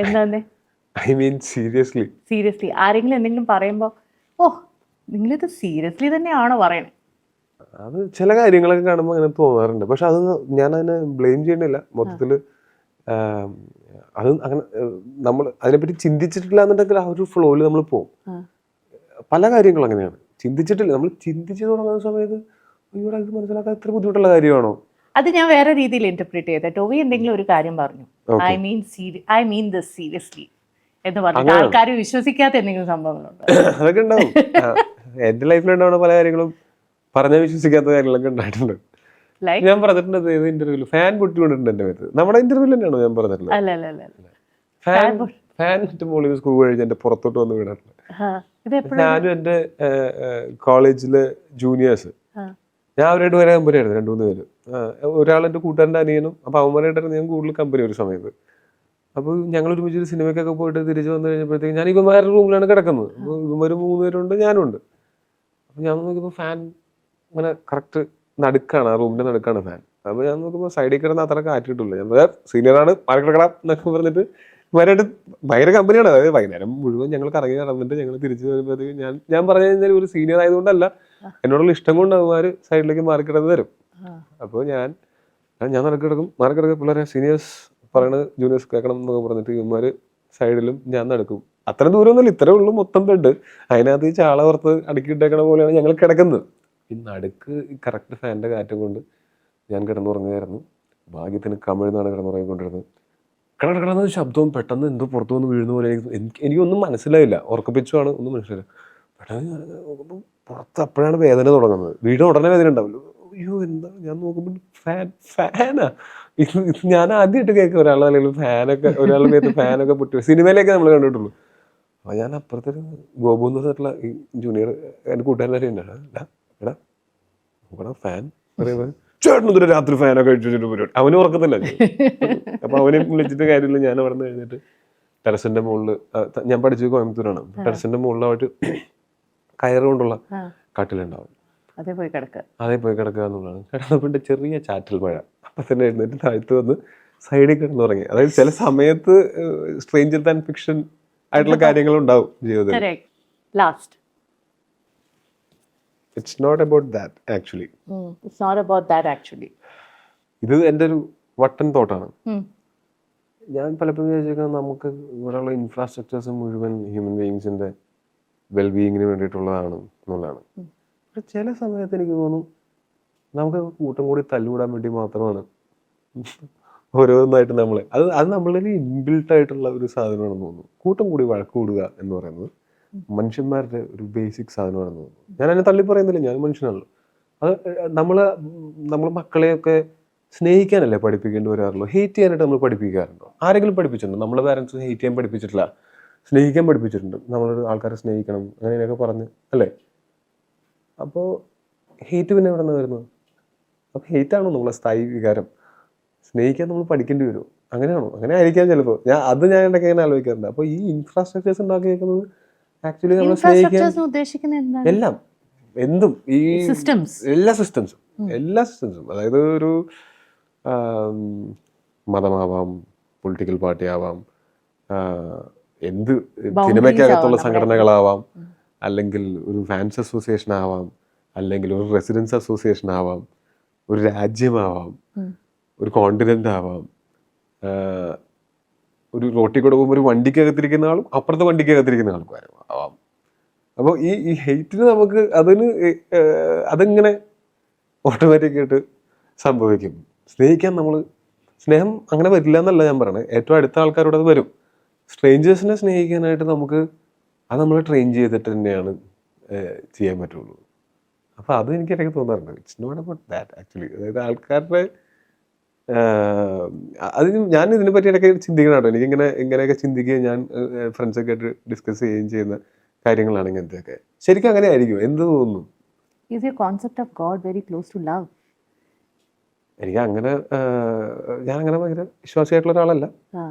എന്താന്നേ ഐ മീൻ സീരിയസ്ലി ആരെങ്കിലും എന്തെങ്കിലും പറയുമ്പോ ഓ നിങ്ങളിത് സീരിയസ്ലി തന്നെയാണോ പറയണേ? അത് ചില കാര്യങ്ങളൊക്കെ കാണുമ്പോൾ അങ്ങനെ തോന്നാറുണ്ട്. പക്ഷെ അത് ഞാൻ അതിനെ ബ്ലെയിം ചെയ്യണില്ല. മൊത്തത്തിൽ അത് അങ്ങനെ നമ്മൾ അതിനെപ്പറ്റി ചിന്തിച്ചിട്ടില്ല എന്നുണ്ടെങ്കിൽ ആ ഒരു ഫ്ലോയിൽ നമ്മൾ പോകും. പല കാര്യങ്ങളും അങ്ങനെയാണ്. ചിന്തിച്ചിട്ടില്ല, നമ്മൾ ചിന്തിച്ചു തുടങ്ങുന്ന സമയത്ത് ഇവിടെ ഇത് മനസ്സിലാക്കാൻ ഇത്ര ബുദ്ധിമുട്ടുള്ള കാര്യമാണോ? അത് ഞാൻ വേറെ രീതിയിൽ ഇന്റർപ്രിറ്റ് ചെയ്തേ. ടോവി എന്തെങ്കിലും ഒരു കാര്യം പറഞ്ഞു, ഐ മീൻ ദിസ് സീരിയസ്ലി എന്ന് പറഞ്ഞു, ആൾക്കാർ വിശ്വസിക്കാത്ത എന്തെങ്കിലും സംഭവങ്ങളുണ്ട്? അതൊക്കെ ഉണ്ടാവും. എന്റെ ലൈഫിലുണ്ടാവുന്ന പല കാര്യങ്ങളും പറഞ്ഞാൽ വിശ്വസിക്കാത്ത കാര്യങ്ങളൊക്കെ ഉണ്ടായിട്ടുണ്ട്. ഞാൻ പറഞ്ഞിട്ടുണ്ട് ഏത് ഇന്റർവ്യൂല് ഫാൻ പൊട്ടിക്കൊണ്ടിട്ടുണ്ട് എന്റെ മേത്ത്. നമ്മുടെ ഇന്റർവ്യൂല് തന്നെയാണോ ഞാൻ പറഞ്ഞിട്ടുള്ളത്? ഫാൻ മുകളിൽ സ്ക്രൂ കഴിഞ്ഞ് എന്റെ പുറത്തോട്ട് വന്ന് വീണിട്ടുണ്ട്. ഞാനും എന്റെ കോളേജിലെ ജൂനിയേഴ്സ്, ഞാൻ അവരായിട്ട് വരെ കമ്പനി ആയിരുന്നു. 2-3 പേര്. ഒരാൾ എൻ്റെ കൂട്ടുകാരൻ്റെ അനിയനും. അപ്പോൾ അവന്മാരായിട്ടായിരുന്നു ഞാൻ കൂടുതൽ കമ്പനി ഒരു സമയത്ത്. അപ്പോൾ ഞങ്ങൾ ഒരുമിച്ച് സിനിമയ്ക്കൊക്കെ പോയിട്ട് തിരിച്ച് വന്നു കഴിഞ്ഞപ്പോഴത്തേക്ക് ഞാൻ ഇവന്മാരുടെ റൂമിലാണ് കിടക്കുന്നത്. അപ്പോൾ ഇവന്മാർ 3 പേരുണ്ട്, ഞാനും ഉണ്ട്. അപ്പോൾ ഞാൻ നോക്കിയപ്പോൾ ഫാൻ അങ്ങനെ കറക്റ്റ് നടുക്കാണ്, ആ റൂമിൻ്റെ നടുക്കാണ് ഫാൻ. അപ്പോൾ ഞാൻ നോക്കുമ്പോൾ സൈഡിൽ കിടന്ന് അത്ര കാറ്റ് കിട്ടില്ല. ഞാൻ സീനിയറാണ് മാറിക്കിടക്കണം എന്നൊക്കെ പറഞ്ഞിട്ട് ഇവരായിട്ട് ഭയങ്കര കമ്പനിയാണ്. അതായത് വൈകുന്നേരം മുഴുവൻ ഞങ്ങൾ കറങ്ങി നടന്നിട്ട് ഞങ്ങൾ തിരിച്ചു വരുമ്പോഴത്തേക്ക് ഞാൻ പറഞ്ഞു കഴിഞ്ഞാൽ ഒരു സീനിയർ ആയതുകൊണ്ടല്ല, എന്നോടുള്ള ഇഷ്ടം കൊണ്ട് അവന്മാർ സൈഡിലേക്ക് മാറിക്കിടന്ന് തരും. അപ്പോൾ ഞാൻ നടക്കിടക്കും, മാറിക്കിടക്കും. പിള്ളേരെ സീനിയേഴ്സ് പറയണത് ജൂനിയേഴ്സ് കേൾക്കണം എന്നൊക്കെ പറഞ്ഞിട്ട് ഇവന്മാർ സൈഡിലും ഞാൻ നടക്കും. അത്ര ദൂരമൊന്നുമില്ല, ഇത്രേ ഉള്ളൂ മൊത്തം ബെഡ്. അതിനകത്ത് ഈ ചാള പുറത്ത് അടുക്കിയിട്ടേക്കണ പോലെയാണ് ഞങ്ങൾ കിടക്കുന്നത്. ഈ നടുക്ക് ഈ കറക്റ്റ് ഫാനിൻ്റെ കാറ്റും കൊണ്ട് ഞാൻ കിടന്നുറങ്ങുകയായിരുന്നു. ഭാഗ്യത്തിന് കമിഴ്ന്നാണ് കിടന്നുറങ്ങിക്കൊണ്ടിരുന്നത്. കിടന്ന ശബ്ദവും പെട്ടെന്ന് എന്തോ പുറത്തു വന്ന് വീഴുന്ന പോലെ എനിക്കൊന്നും മനസ്സിലായില്ല. ഉറക്കപ്പിച്ചുമാണ്, ഒന്നും മനസ്സിലായില്ല. പെട്ടെന്ന് നോക്കുമ്പോൾ പുറത്ത് അപ്പോഴാണ് വേദന തുടങ്ങുന്നത്. വീട് ഉടനെ വേദന ഉണ്ടാവില്ല. അയ്യോ എന്താ, ഞാൻ നോക്കുമ്പോൾ ഫാനാ. ഇത് ഞാൻ ആദ്യമായിട്ട് കേൾക്കുക ഒരാളുടെ അല്ലെങ്കിൽ ഫാനൊക്കെ, ഒരാളുടെ മേത്ത് ഫാനൊക്കെ പൊട്ടി. സിനിമയിലൊക്കെ നമ്മൾ കണ്ടിട്ടുള്ളൂ. അപ്പോൾ ഞാൻ അപ്പുറത്തെ ഗോപു എന്ന് പറഞ്ഞിട്ടുള്ള ഈ ജൂനിയർ എൻ്റെ കൂട്ടുകാരനായിട്ട് തന്നെയാണ്. എടാ നോക്കടാ ഫാൻ പറയുമ്പോൾ ചേട്ടൻ ഇതൊരു രാത്രി ഫാനൊക്കെ കഴിച്ചിട്ട് പരിപാടി, അവന് ഉറക്കത്തില്ല. അപ്പൊ അവനെ വിളിച്ചിട്ട് കാര്യമില്ല. ഞാൻ അവിടെ നിന്ന് കഴിഞ്ഞിട്ട് ടെറസിന്റെ മുകളിൽ, ഞാൻ പഠിച്ചത് കോയമ്പത്തൂരാണ്, ടെറസിന്റെ മുകളിലായിട്ട് കയറ് കൊണ്ടുള്ള കട്ടിലുണ്ടാവും, അതേ പോയി കിടക്കുക എന്നുള്ളതാണ്. കിടന്നപ്പോണ്ട് ചെറിയ ചാറ്റൽ മഴ, അപ്പൊ തന്നെ എഴുന്നേറ്റ് താഴ്ത്തു വന്ന് സൈഡിൽ കിടന്നുറങ്ങി. അതായത് ചില സമയത്ത് സ്ട്രേഞ്ചർ ദാൻ ഫിക്ഷൻ ആയിട്ടുള്ള കാര്യങ്ങളുണ്ടാവും ജീവിതത്തിൽ. Last, it's not about that actually. It's not about that actually. ഇത് എൻ്റെ ഒരു വട്ടൻ തോട്ടാണ്. ഞാൻ പലപ്പോഴും വിചാരിക്കുന്നത് നമുക്ക് ഇവിടെയുള്ള ഇൻഫ്രാസ്ട്രക്ചേഴ്സ് മുഴുവൻ ഹ്യൂമൻ ബീയിങ്സിന്റെ വെൽബീയിങ്ങിന് വേണ്ടിയിട്ടുള്ളതാണ് എന്നുള്ളതാണ്. പക്ഷെ ചില സമയത്ത് എനിക്ക് തോന്നും നമുക്ക് കൂട്ടം കൂടി തല്ലുകൂടാൻ വേണ്ടി മാത്രമാണ് ഓരോന്നായിട്ട് നമ്മളെ അത് നമ്മളിൽ ഇൻബിൽട്ട് ആയിട്ടുള്ള ഒരു സാധനമാണെന്ന് തോന്നുന്നു. കൂട്ടം കൂടി വഴക്ക് കൂടുക എന്ന് പറയുന്നത് മനുഷ്യന്മാരുടെ ഒരു ബേസിക് സാധനമാണെന്ന് തോന്നുന്നു. ഞാൻ അതിനെ തള്ളി പറയുന്നില്ല, ഞാൻ മനുഷ്യനാണല്ലോ. അത് നമ്മൾ മക്കളെയൊക്കെ സ്നേഹിക്കാനല്ലേ പഠിപ്പിക്കേണ്ടി വരാറുള്ളൂ. ഹേറ്റ് ചെയ്യാനായിട്ട് നമ്മൾ പഠിപ്പിക്കാറുണ്ടോ? ആരെങ്കിലും പഠിപ്പിച്ചിട്ടുണ്ടോ? നമ്മളെ പാരൻസ് ഹേറ്റ് ചെയ്യാൻ പഠിപ്പിച്ചിട്ടില്ല, സ്നേഹിക്കാൻ പഠിപ്പിച്ചിട്ടുണ്ട്. നമ്മളൊരു ആൾക്കാരെ സ്നേഹിക്കണം അങ്ങനെയൊക്കെ പറഞ്ഞ് അല്ലേ. അപ്പോൾ ഹേറ്റ് പിന്നെ എവിടെ നിന്ന് വരുന്നത്? അപ്പോൾ ഹേറ്റാണോ നമ്മളെ സ്ഥായി വികാരം? സ്നേഹിക്കാൻ നമ്മൾ പഠിക്കേണ്ടി വരുമോ? അങ്ങനെയാണോ? അങ്ങനെ ആയിരിക്കാം ചിലപ്പോൾ. ഞാൻ ഇടയ്ക്ക് ഇങ്ങനെ ആലോചിക്കാറുണ്ട്. അപ്പോൾ ഈ ഇൻഫ്രാസ്ട്രക്ചേഴ്സ് ഉണ്ടാക്കിയേക്കുന്നത് ആക്ച്വലി നമ്മൾ സ്നേഹിക്കാൻ എല്ലാം എന്തും ഈ എല്ലാ സിസ്റ്റംസും അതായത് ഒരു മതമാവാം, പൊളിറ്റിക്കൽ പാർട്ടി ആവാം, എന്ത് സിനിമയ്ക്കകത്തുള്ള സംഘടനകളാവാം, അല്ലെങ്കിൽ ഒരു ഫാൻസ് അസോസിയേഷൻ ആവാം, അല്ലെങ്കിൽ ഒരു റെസിഡൻസ് അസോസിയേഷൻ ആവാം, ഒരു രാജ്യമാവാം, ഒരു കോണ്ടിനെന്റ് ആവാം, ഒരു റോട്ടിൽ കൂടെ പോകുമ്പോൾ ഒരു വണ്ടിക്കകത്തിരിക്കുന്ന ആളും അപ്പുറത്തെ വണ്ടിക്കകത്തിരിക്കുന്ന ആൾക്കാരും ആവാം. അപ്പോൾ ഈ ഹെയ്റ്റിന് നമുക്ക് അതിങ്ങനെ ഓട്ടോമാറ്റിക്കായിട്ട് സംഭവിക്കും. സ്നേഹം അങ്ങനെ വരില്ല എന്നല്ല ഞാൻ പറയണത്. ഏറ്റവും അടുത്ത ആൾക്കാരോട് അത് വരും. സ്ട്രേഞ്ചേഴ്സിനെ സ്നേഹിക്കാനായിട്ട് നമുക്ക് അത് നമ്മൾ ട്രെയിൻ ചെയ്തിട്ട് തന്നെയാണ് ചെയ്യാൻ പറ്റുള്ളൂ. അപ്പോൾ അത് എനിക്ക് ഇടയ്ക്ക് തോന്നാറുണ്ട്. It's not about that actually. അതായത് ആൾക്കാരുടെ ഞാൻ ഇതിനെ പറ്റി ഇടയ്ക്ക് ചിന്തിക്കണം കേട്ടോ. ഇങ്ങനെയൊക്കെ ചിന്തിക്കുകയും ഞാൻ ഫ്രണ്ട്സൊക്കെ ആയിട്ട് ഡിസ്കസ് ചെയ്യുകയും ചെയ്യുന്ന കാര്യങ്ങളാണ് ഇങ്ങനത്തെയൊക്കെ. ശരിക്കും അങ്ങനെ ആയിരിക്കും? എന്ത് തോന്നുന്നു? Is your concept of God very close to love? എനിക്ക് അങ്ങനെ ഞാൻ അങ്ങനെ ഭയങ്കര വിശ്വാസിയായിട്ടുള്ള ഒരാളല്ല.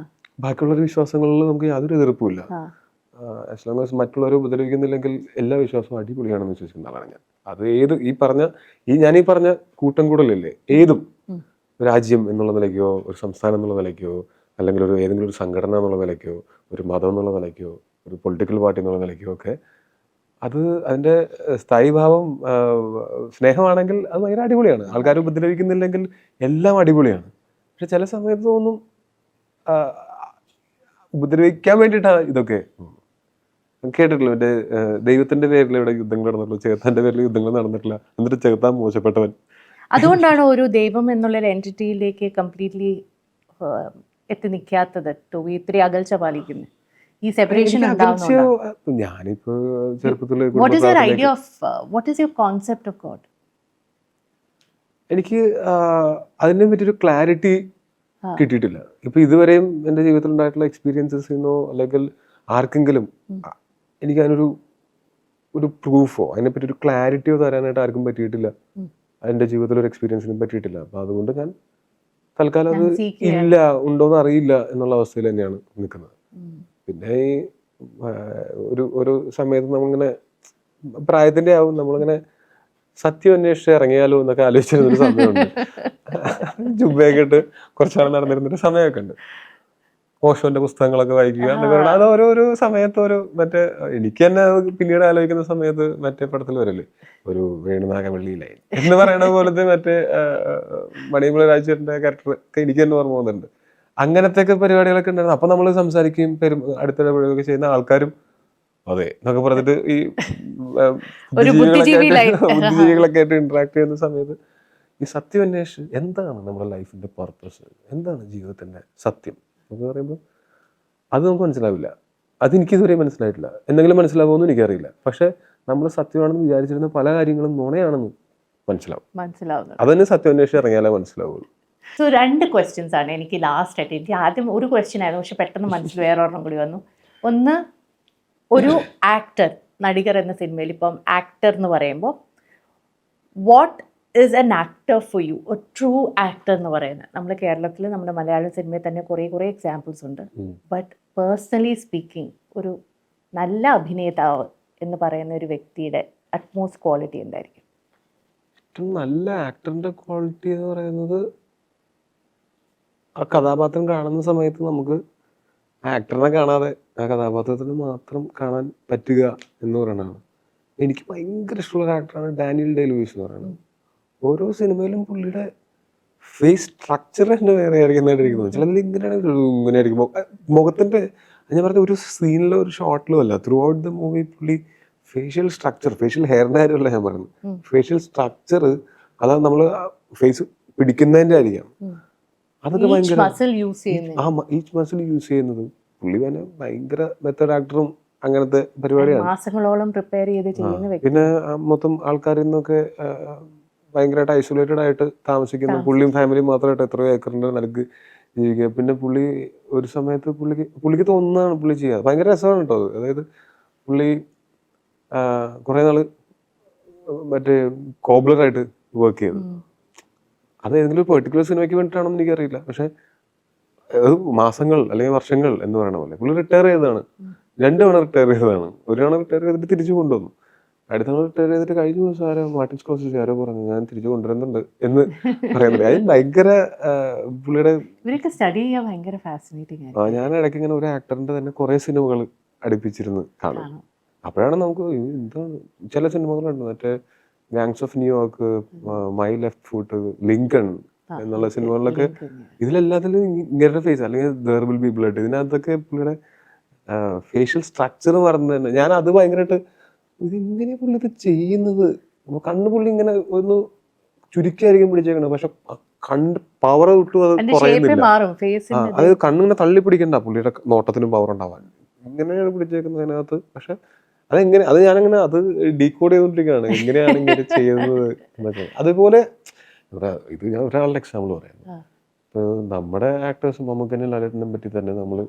ബാക്കിയുള്ളൊരു വിശ്വാസങ്ങളിൽ നമുക്ക് യാതൊരു എതിർപ്പുമില്ല. ആസ് ലോങ് ആസ് മറ്റുള്ളവരെ ഉപദ്രവിക്കുന്നില്ലെങ്കിൽ എല്ലാ വിശ്വാസവും അടിപൊളിയാണെന്ന് വിശ്വസിക്കുന്ന ആളാണ് ഞാൻ. അത് ഞാൻ പറഞ്ഞ കൂട്ടം കൂടലല്ലേ, ഏതും രാജ്യം എന്നുള്ള നിലയ്ക്കോ, ഒരു സംസ്ഥാനം എന്നുള്ള നിലയ്ക്കോ, അല്ലെങ്കിൽ ഏതെങ്കിലും ഒരു സംഘടന എന്നുള്ള നിലയ്ക്കോ, ഒരു മതം എന്നുള്ള നിലയ്ക്കോ, ഒരു പൊളിറ്റിക്കൽ പാർട്ടി എന്നുള്ള നിലയ്ക്കോ ഒക്കെ അതിൻ്റെ സ്ഥായീഭാവം സ്നേഹമാണെങ്കിൽ അത് ഭയങ്കര അടിപൊളിയാണ്. ആൾക്കാർ ഉപദ്രവിക്കുന്നില്ലെങ്കിൽ എല്ലാം അടിപൊളിയാണ്. പക്ഷെ ചില സമയത്ത് തോന്നും ഉപദ്രവിക്കാൻ വേണ്ടിയിട്ടാണ് ഇതൊക്കെ. കേട്ടിട്ടില്ല മറ്റേ ദൈവത്തിന്റെ പേരിൽ ഇവിടെ യുദ്ധങ്ങൾ നടന്നിട്ടില്ല, ചെകുത്താന്റെ പേരിൽ യുദ്ധങ്ങൾ നടന്നിട്ടില്ല, എന്നിട്ട് ചെകുത്താൻ മോശപ്പെട്ടവൻ. അതുകൊണ്ടാണ് ഒരു ദൈവം എന്നുള്ളൊരു എൻറ്റിറ്റിയിലേക്ക് കംപ്ലീറ്റ്ലി എത്തി നിൽക്കാത്തത്. ഇത്തിരി അകൽച്ച പാലിക്കുന്നത് ഈ സെപ്പറേഷൻ ഉണ്ടാവുന്നുണ്ടോ? ഞാനിപ്പോ ചെറുപ്പത്തിൽ എനിക്ക് അതിനെ പറ്റിയൊരു ക്ലാരിറ്റി കിട്ടിയിട്ടില്ല. ഇപ്പൊ ഇതുവരെയും എൻ്റെ ജീവിതത്തിൽ ഉണ്ടായിട്ടുള്ള എക്സ്പീരിയൻസസിന്നോ അല്ലെങ്കിൽ ആർക്കെങ്കിലും എനിക്ക് അതിനൊരു പ്രൂഫോ അതിനെപ്പറ്റി ഒരു ക്ലാരിറ്റിയോ തരാനായിട്ട് ആർക്കും പറ്റിയിട്ടില്ല. എൻ്റെ ജീവിതത്തിൽ ഒരു എക്സ്പീരിയൻസിനും പറ്റിയിട്ടില്ല. അപ്പൊ അതുകൊണ്ട് ഞാൻ തൽക്കാലം അത് ഉണ്ടോന്ന് അറിയില്ല എന്നുള്ള അവസ്ഥയിൽ തന്നെയാണ് നിൽക്കുന്നത്. പിന്നെ ഈ ഒരു സമയത്ത് നമ്മളിങ്ങനെ പ്രായത്തിന്റെ ആവും, നമ്മളിങ്ങനെ സത്യം അന്വേഷിച്ച് ഇറങ്ങിയാലോ എന്നൊക്കെ ആലോചിച്ചിരുന്നൊരു സമയമുണ്ട്. ജുബയൊക്കെ ഇട്ട് കുറച്ചാൾ നടന്നിരുന്നൊരു സമയമൊക്കെ ഉണ്ട്. ഓഷോന്റെ പുസ്തകങ്ങളൊക്കെ വായിക്കുക എന്നൊക്കെ. അത് ഓരോരോ സമയത്ത് മറ്റേ എനിക്ക് തന്നെ പിന്നീട് ആലോചിക്കുന്ന സമയത്ത് മറ്റേ പടത്തിൽ വരല്ലേ, ഒരു വേണുനാഗവള്ളിയിലായി എന്ന് പറയുന്ന പോലത്തെ മറ്റേ മണിമല രാജേട്ടന്റെ ക്യാരക്ടർ ഒക്കെ എനിക്ക് തന്നെ ഓർമ്മ പോകുന്നുണ്ട്. അങ്ങനത്തെ ഒക്കെ പരിപാടികളൊക്കെ ഉണ്ടായിരുന്നു. അപ്പൊ നമ്മൾ സംസാരിക്കുകയും അടുത്തിടപെടുകയൊക്കെ ചെയ്യുന്ന ആൾക്കാരും അതെ എന്നൊക്കെ പറഞ്ഞിട്ട് ഈ ബുദ്ധിജീവികളൊക്കെ ആയിട്ട് ഇന്ററാക്ട് ചെയ്യുന്ന സമയത്ത് ഈ സത്യം അന്വേഷിച്ച് എന്താണ് നമ്മുടെ ലൈഫിന്റെ പർപ്പസ്, എന്താണ് ജീവിതത്തിന്റെ സത്യം എന്ന് പറയുമ്പോൾ അത് നമുക്ക് മനസ്സിലാവില്ല. അതെനിക്കിതുവരെ മനസ്സിലായിട്ടില്ല. എന്തെങ്കിലും മനസ്സിലാവുമെന്ന് എനിക്കറിയില്ല. പക്ഷെ നമ്മൾ സത്യമാണെന്ന് വിചാരിച്ചിരുന്ന പല കാര്യങ്ങളും നുണയാണെന്ന് മനസ്സിലാവും. അതന്നെ സത്യം അന്വേഷിച്ച് ഇറങ്ങിയാലേ മനസ്സിലാവുള്ളൂ. സോ 2 ക്വസ്റ്റ്യൻസ് ആണ് എനിക്ക് ലാസ്റ്റ് ആയിട്ട്. എനിക്ക് ആദ്യം ഒരു ക്വസ്റ്റ്യൻ ആയിരുന്നു, പക്ഷെ പെട്ടെന്ന് മനസ്സിൽ വേറെ ഒരെണ്ണം കൂടി വന്നു. ഒന്ന്, ഒരു ആക്ടർ, നടികർ എന്ന സിനിമയിൽ ഇപ്പം ആക്ടർ എന്ന് പറയുമ്പോൾ what is an actor for you, a true actor എന്ന് പറയുന്നത്? നമ്മുടെ കേരളത്തിൽ നമ്മുടെ മലയാള സിനിമയിൽ തന്നെ കുറേ എക്സാമ്പിൾസ് ഉണ്ട്. ബട്ട് പേഴ്സണലി സ്പീക്കിംഗ്, ഒരു നല്ല അഭിനേതാവ് എന്ന് പറയുന്ന ഒരു വ്യക്തിയുടെ അറ്റ്മോസ്റ്റ് ക്വാളിറ്റി എന്തായിരിക്കും? ഏറ്റവും നല്ല ആക്ടറിന്റെ ക്വാളിറ്റി എന്ന് പറയുന്നത് ആ കഥാപാത്രം കാണുന്ന സമയത്ത് നമുക്ക് ആക്ടറിനെ കാണാതെ ആ കഥാപാത്രത്തിന് മാത്രം കാണാൻ പറ്റുക എന്ന് പറയുന്നതാണ്. എനിക്ക് ഭയങ്കര ഇഷ്ടമുള്ള ഒരു ആക്ടറാണ് ഡാനിയൽ ഡേ ലൂയിസ് എന്ന് പറയുന്നത്. ഓരോ സിനിമയിലും പുള്ളിയുടെ ഫേസ് സ്ട്രക്ചർ തന്നെ വേറെ ആയിരിക്കുന്നതായിട്ടിരിക്കുന്നു. ചിലതിൽ ഇങ്ങനെ ആയിരിക്കും മുഖത്തിന്റെ. ഞാൻ പറഞ്ഞ ഒരു സീനിലോ ഒരു ഷോട്ടിലോ അല്ല, ത്രൂ ഔട്ട് ദ മൂവി പുള്ളി ഫേഷ്യൽ സ്ട്രക്ചർ, ഫേഷ്യൽ ഹെയറിന്റെ കാര്യമല്ല ഞാൻ പറയുന്നത്, ഫേഷ്യൽ സ്ട്രക്ചർ, അതാണ് നമ്മൾ ഫേസ് പിടിക്കുന്നതിന്റെ ആയിരിക്കാം. അതൊക്കെ ഭയങ്കര ഈച്ച് മസിൽ യൂസ് ചെയ്യുന്നത് പുള്ളി തന്നെ ഭയങ്കര മെത്തേഡ് ആക്ടറും അങ്ങനത്തെ പരിപാടിയാണ്. മാസങ്ങളോളം പ്രിപ്പയർ ചെയ്ത് ചെയ്യുന്ന. പിന്നെ മൊത്തം ആൾക്കാരിൽ നിന്നൊക്കെ ഭയങ്കരമായിട്ട് ഐസൊലേറ്റഡ് ആയിട്ട് താമസിക്കുന്ന പുള്ളിയും ഫാമിലിയും മാത്രമായിട്ട് എത്രയോ ഏക്കറിന്റെ നിലക്ക് ജീവിക്കുക. പിന്നെ പുള്ളി ഒരു സമയത്ത് പുള്ളിക്ക് തോന്നുന്നതാണ് പുള്ളി ചെയ്യുക. ഭയങ്കര രസമാണ് കേട്ടോ അത്. അതായത് പുള്ളി കുറെ നാള് മറ്റേ കോബ്ലറായിട്ട് വർക്ക് ചെയ്തു. അത് ഏതെങ്കിലും ഒരു പെർട്ടിക്കുലർ സിനിമയ്ക്ക് വേണ്ടിയിട്ടാണെന്ന് എനിക്കറിയില്ല. പക്ഷെ അത് മാസങ്ങൾ അല്ലെങ്കിൽ വർഷങ്ങൾ എന്ന് പറയുന്ന പോലെ പുള്ളി റിട്ടയർ ചെയ്തതാണ്. 2 തവണ റിട്ടയർ ചെയ്തതാണ്. ഒരു തവണ റിട്ടയർ ചെയ്തിട്ട് തിരിച്ചു കൊണ്ടുവന്നു. അടുത്ത തവണ റിട്ടയർ ചെയ്തിട്ട് കഴിഞ്ഞ ദിവസം ആരോ മാർട്ടിൻ സ്കോർസെസി ആരോ പറഞ്ഞു ഞാൻ തിരിച്ചു കൊണ്ടുവരുന്നുണ്ട് എന്ന് പറയുന്നത്. അത് ഭയങ്കര പുള്ളിയുടെ സ്റ്റഡി ചെയ്യാൻ ഭയങ്കര ഫാസിനേറ്റിംഗ്. ഞാൻ ഇടയ്ക്ക് ഇങ്ങനെ ഒരു ആക്ടറിന്റെ തന്നെ കുറെ സിനിമകൾ അടുപ്പിച്ചിരുന്ന് കാണും. അപ്പോഴാണ് നമുക്ക് എന്താണ് ചില സിനിമകളുണ്ട്, മറ്റേ gangs of New York, my left foot, Lincoln എന്നുള്ള സിനിമകളിലൊക്കെ ഇതിലെല്ലാത്തിലും ഇങ്ങനെ ഫേസ്, അല്ലെങ്കിൽ ദർ വിൽ ബി ബ്ലഡ്, ഇതിനകത്തൊക്കെ പുള്ളിയുടെ ഫേഷ്യൽ സ്ട്രക്ചർ പറഞ്ഞു തന്നെ ഞാൻ അത് ഭയങ്കരമായിട്ട് ഇതെങ്ങനെ പുള്ളി ഇത് ചെയ്യുന്നത്. കണ്ണ് പുള്ളി ഇങ്ങനെ ഒന്ന് ചുരുക്കിയായിരിക്കും പിടിച്ചേക്കണത്, പക്ഷെ കണ്ട് പവർ കിട്ടും, അത് കുറയുന്നില്ല. അത് കണ്ണിങ്ങനെ തള്ളി പിടിക്കണ്ട, പുള്ളിയുടെ നോട്ടത്തിനും പവർ ഉണ്ടാവാൻ ഇങ്ങനെയാണ് പിടിച്ചേക്കുന്നതിനകത്ത്. പക്ഷെ അതെങ്ങനെ, അത് ഞാനങ്ങനെ അത് ഡീകോഡ് ചെയ്തുകൊണ്ടിരിക്കുകയാണ് എങ്ങനെയാണ് ഇങ്ങനെ ചെയ്യുന്നത് എന്നൊക്കെ. അതുപോലെ ഇത് ഞാൻ ഒരാളുടെ എക്സാമ്പിൾ പറയാം. ഇപ്പോൾ നമ്മുടെ ആക്ടേഴ്സും മമ്മൂക്കനെയും ലാലേട്ടനെയും പറ്റി തന്നെ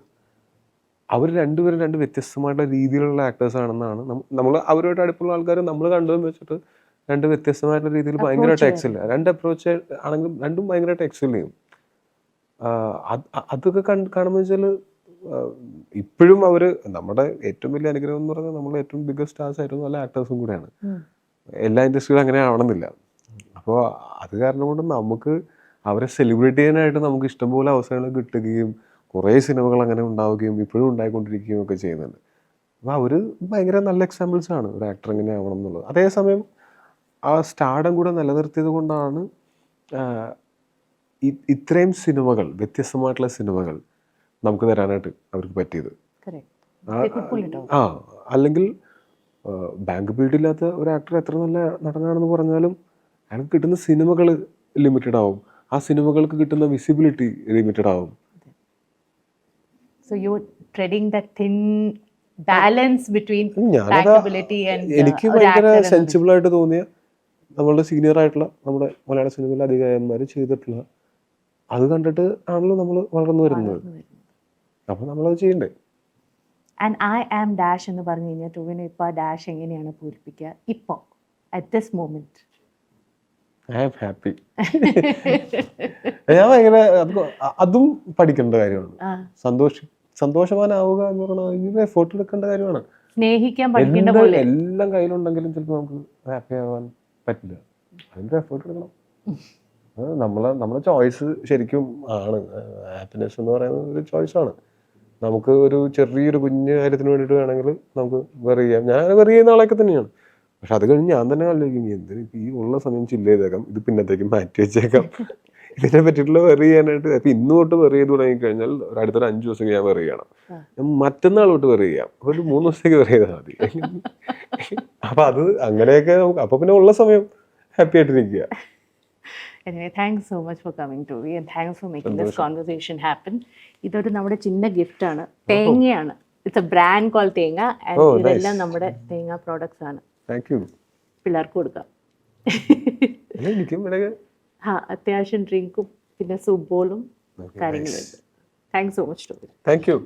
അവർ രണ്ടുപേരും 2 വ്യത്യസ്തമായിട്ടുള്ള രീതിയിലുള്ള ആക്ടേഴ്സ് ആണെന്നാണ് നമ്മൾ അവരുമായിട്ട് അടുപ്പുള്ള ആൾക്കാർ നമ്മൾ കണ്ടതെന്ന് വെച്ചിട്ട് 2 വ്യത്യസ്തമായിട്ടുള്ള രീതിയിൽ ഭയങ്കരമായിട്ട് എക്സൽ ചെയ്യും. 2 അപ്രോച്ച് ആണെങ്കിലും 2ഉം ഭയങ്കരമായിട്ട് എക്സൽ ചെയ്യും. അതൊക്കെ കാണുമ്പോൾ വെച്ചാൽ ഇപ്പോഴും അവര് നമ്മുടെ ഏറ്റവും വലിയ അനുഗ്രഹം എന്ന് പറഞ്ഞാൽ നമ്മൾ ഏറ്റവും ബിഗ്ഗസ്റ്റ് സ്റ്റാർസ് ആയിരുന്നു നല്ല ആക്ടേഴ്സും കൂടെയാണ്. എല്ലാ ഇൻഡസ്ട്രിയിലും അങ്ങനെ ആവണമെന്നില്ല. അപ്പോൾ അത് കാരണം കൊണ്ട് നമുക്ക് അവരെ സെലിബ്രേറ്റ് ചെയ്യാനായിട്ട് നമുക്ക് ഇഷ്ടംപോലെ അവസരങ്ങൾ കിട്ടുകയും കുറേ സിനിമകൾ അങ്ങനെ ഉണ്ടാവുകയും ഇപ്പോഴും ഉണ്ടായിക്കൊണ്ടിരിക്കുകയും ഒക്കെ ചെയ്യുന്നുണ്ട്. അപ്പോൾ അവർ ഭയങ്കര നല്ല എക്സാമ്പിൾസ് ആണ് ഒരു ആക്ടർ എങ്ങനെ ആവണം എന്നുള്ളത്. അതേസമയം ആ സ്റ്റാർഡം കൂടെ നിലനിർത്തിയത് കൊണ്ടാണ് ഇത്രയും സിനിമകൾ, വ്യത്യസ്തമായിട്ടുള്ള സിനിമകൾ നമുക്ക് തരാനായിട്ട് അവർക്ക് പറ്റിയത്. അല്ലെങ്കിൽ ബാങ്ക് ബിൽഡില്ലാത്ത ഒരു ആക്ടർ എത്ര നല്ല നടനാണെന്ന് പറഞ്ഞാലും അയാൾക്ക് കിട്ടുന്ന സിനിമകൾ ലിമിറ്റഡ് ആവും, ആ സിനിമകൾക്ക് കിട്ടുന്ന വിസിബിലിറ്റി ലിമിറ്റഡ് ആവും. എനിക്ക് ഭയങ്കര സെൻസിബിൾ ആയിട്ട് തോന്നിയ നമ്മളുടെ സീനിയർ ആയിട്ടുള്ള നമ്മുടെ മലയാള സിനിമയിലെ അധികായന്മാർ ചെയ്തിട്ടുള്ള അത് കണ്ടിട്ട് ആണല്ലോ നമ്മൾ വളർന്നു വരുന്നത്. അപ്പൊ നമ്മളത് ചെയ്യണ്ടേ. ആൻഡ് ഐ ആം ഡാഷ് എന്ന് പറഞ്ഞു കഴിഞ്ഞാൽ ടോവിനോ ഇപ്പൊ ആ ഡാഷ് എങ്ങനെയാണ് പൂരിപ്പിക്കുക ഇപ്പൊ at this moment? I am happy. ഞാൻ ഭയങ്കര അതും പഠിക്കേണ്ട കാര്യമാണ്. സന്തോഷവാനാവുക എന്ന് പറഞ്ഞാൽ എഫോർട്ട് എടുക്കേണ്ട കാര്യമാണ്. സ്നേഹിക്കാൻ പഠിക്കേണ്ട പോലെ എല്ലാം കയ്യിലുണ്ടെങ്കിലും ചിലപ്പോൾ നമുക്ക് ഹാപ്പി ആവാൻ പറ്റില്ല. അതിന്റെ എഫോർട്ട് എടുക്കണം. നമ്മളെ ചോയ്സ് ശരിക്കും ആണ്. ഹാപ്പിനെസ് എന്ന് പറയുന്നത് ഒരു ചോയ്സാണ്. നമുക്ക് ഒരു ചെറിയൊരു കുഞ്ഞു കാര്യത്തിന് വേണ്ടിയിട്ട് വേണമെങ്കിൽ നമുക്ക് വെറി ചെയ്യാം. ഞാൻ വെറി ചെയ്യുന്ന ആളൊക്കെ തന്നെയാണ്. പക്ഷെ അത് കഴിഞ്ഞ് ഞാൻ തന്നെ ആലോചിക്കും എന്തിനും ഈ ഉള്ള സമയം ചില്ല് ചെയ്തേക്കാം, ഇത് പിന്നത്തേക്കും മാറ്റി വെച്ചേക്കാം, ഇതിനെ പറ്റിയിട്ടുള്ള വെറി ചെയ്യാനായിട്ട്. അപ്പൊ ഇന്ന് തൊട്ട് വെറി ചെയ്ത് തുടങ്ങിക്കഴിഞ്ഞാൽ അടുത്തൊരു 5 ദിവസം ഞാൻ വെറി ചെയ്യണം. മറ്റന്നാൾ തൊട്ട് വെറി ചെയ്യാം, അപ്പൊ ഒരു 3 ദിവസത്തേക്ക് വെറി ചെയ്താൽ മതി. അപ്പൊ അത് അങ്ങനെയൊക്കെ നമുക്ക് അപ്പൊ പിന്നെ ഉള്ള സമയം ഹാപ്പി ആയിട്ടിരിക്കുക. Anyway, thanks so much for coming to me and thanks for making this conversation happen. ഇതൊരു നമ്മുടെ ചിന്ന ഗിഫ്റ്റ് ആണ്. തേങ്ങയാണ്. ഇറ്റ്സ് എ ബ്രാൻഡ് കോൾ തേങ്ങ. ആൻഡ് ഇതെല്ലാം നമ്മുടെ തേങ്ങ പ്രോഡക്ട്സ് ആണ്. Thank you. പിള്ളേർക്ക് കൊടുക്കാം. അത്യാവശ്യം ഡ്രിങ്കും പിന്നെ സൂപ്പ് ബോളും കാര്യങ്ങളുണ്ട്. Thanks so much. Thank you.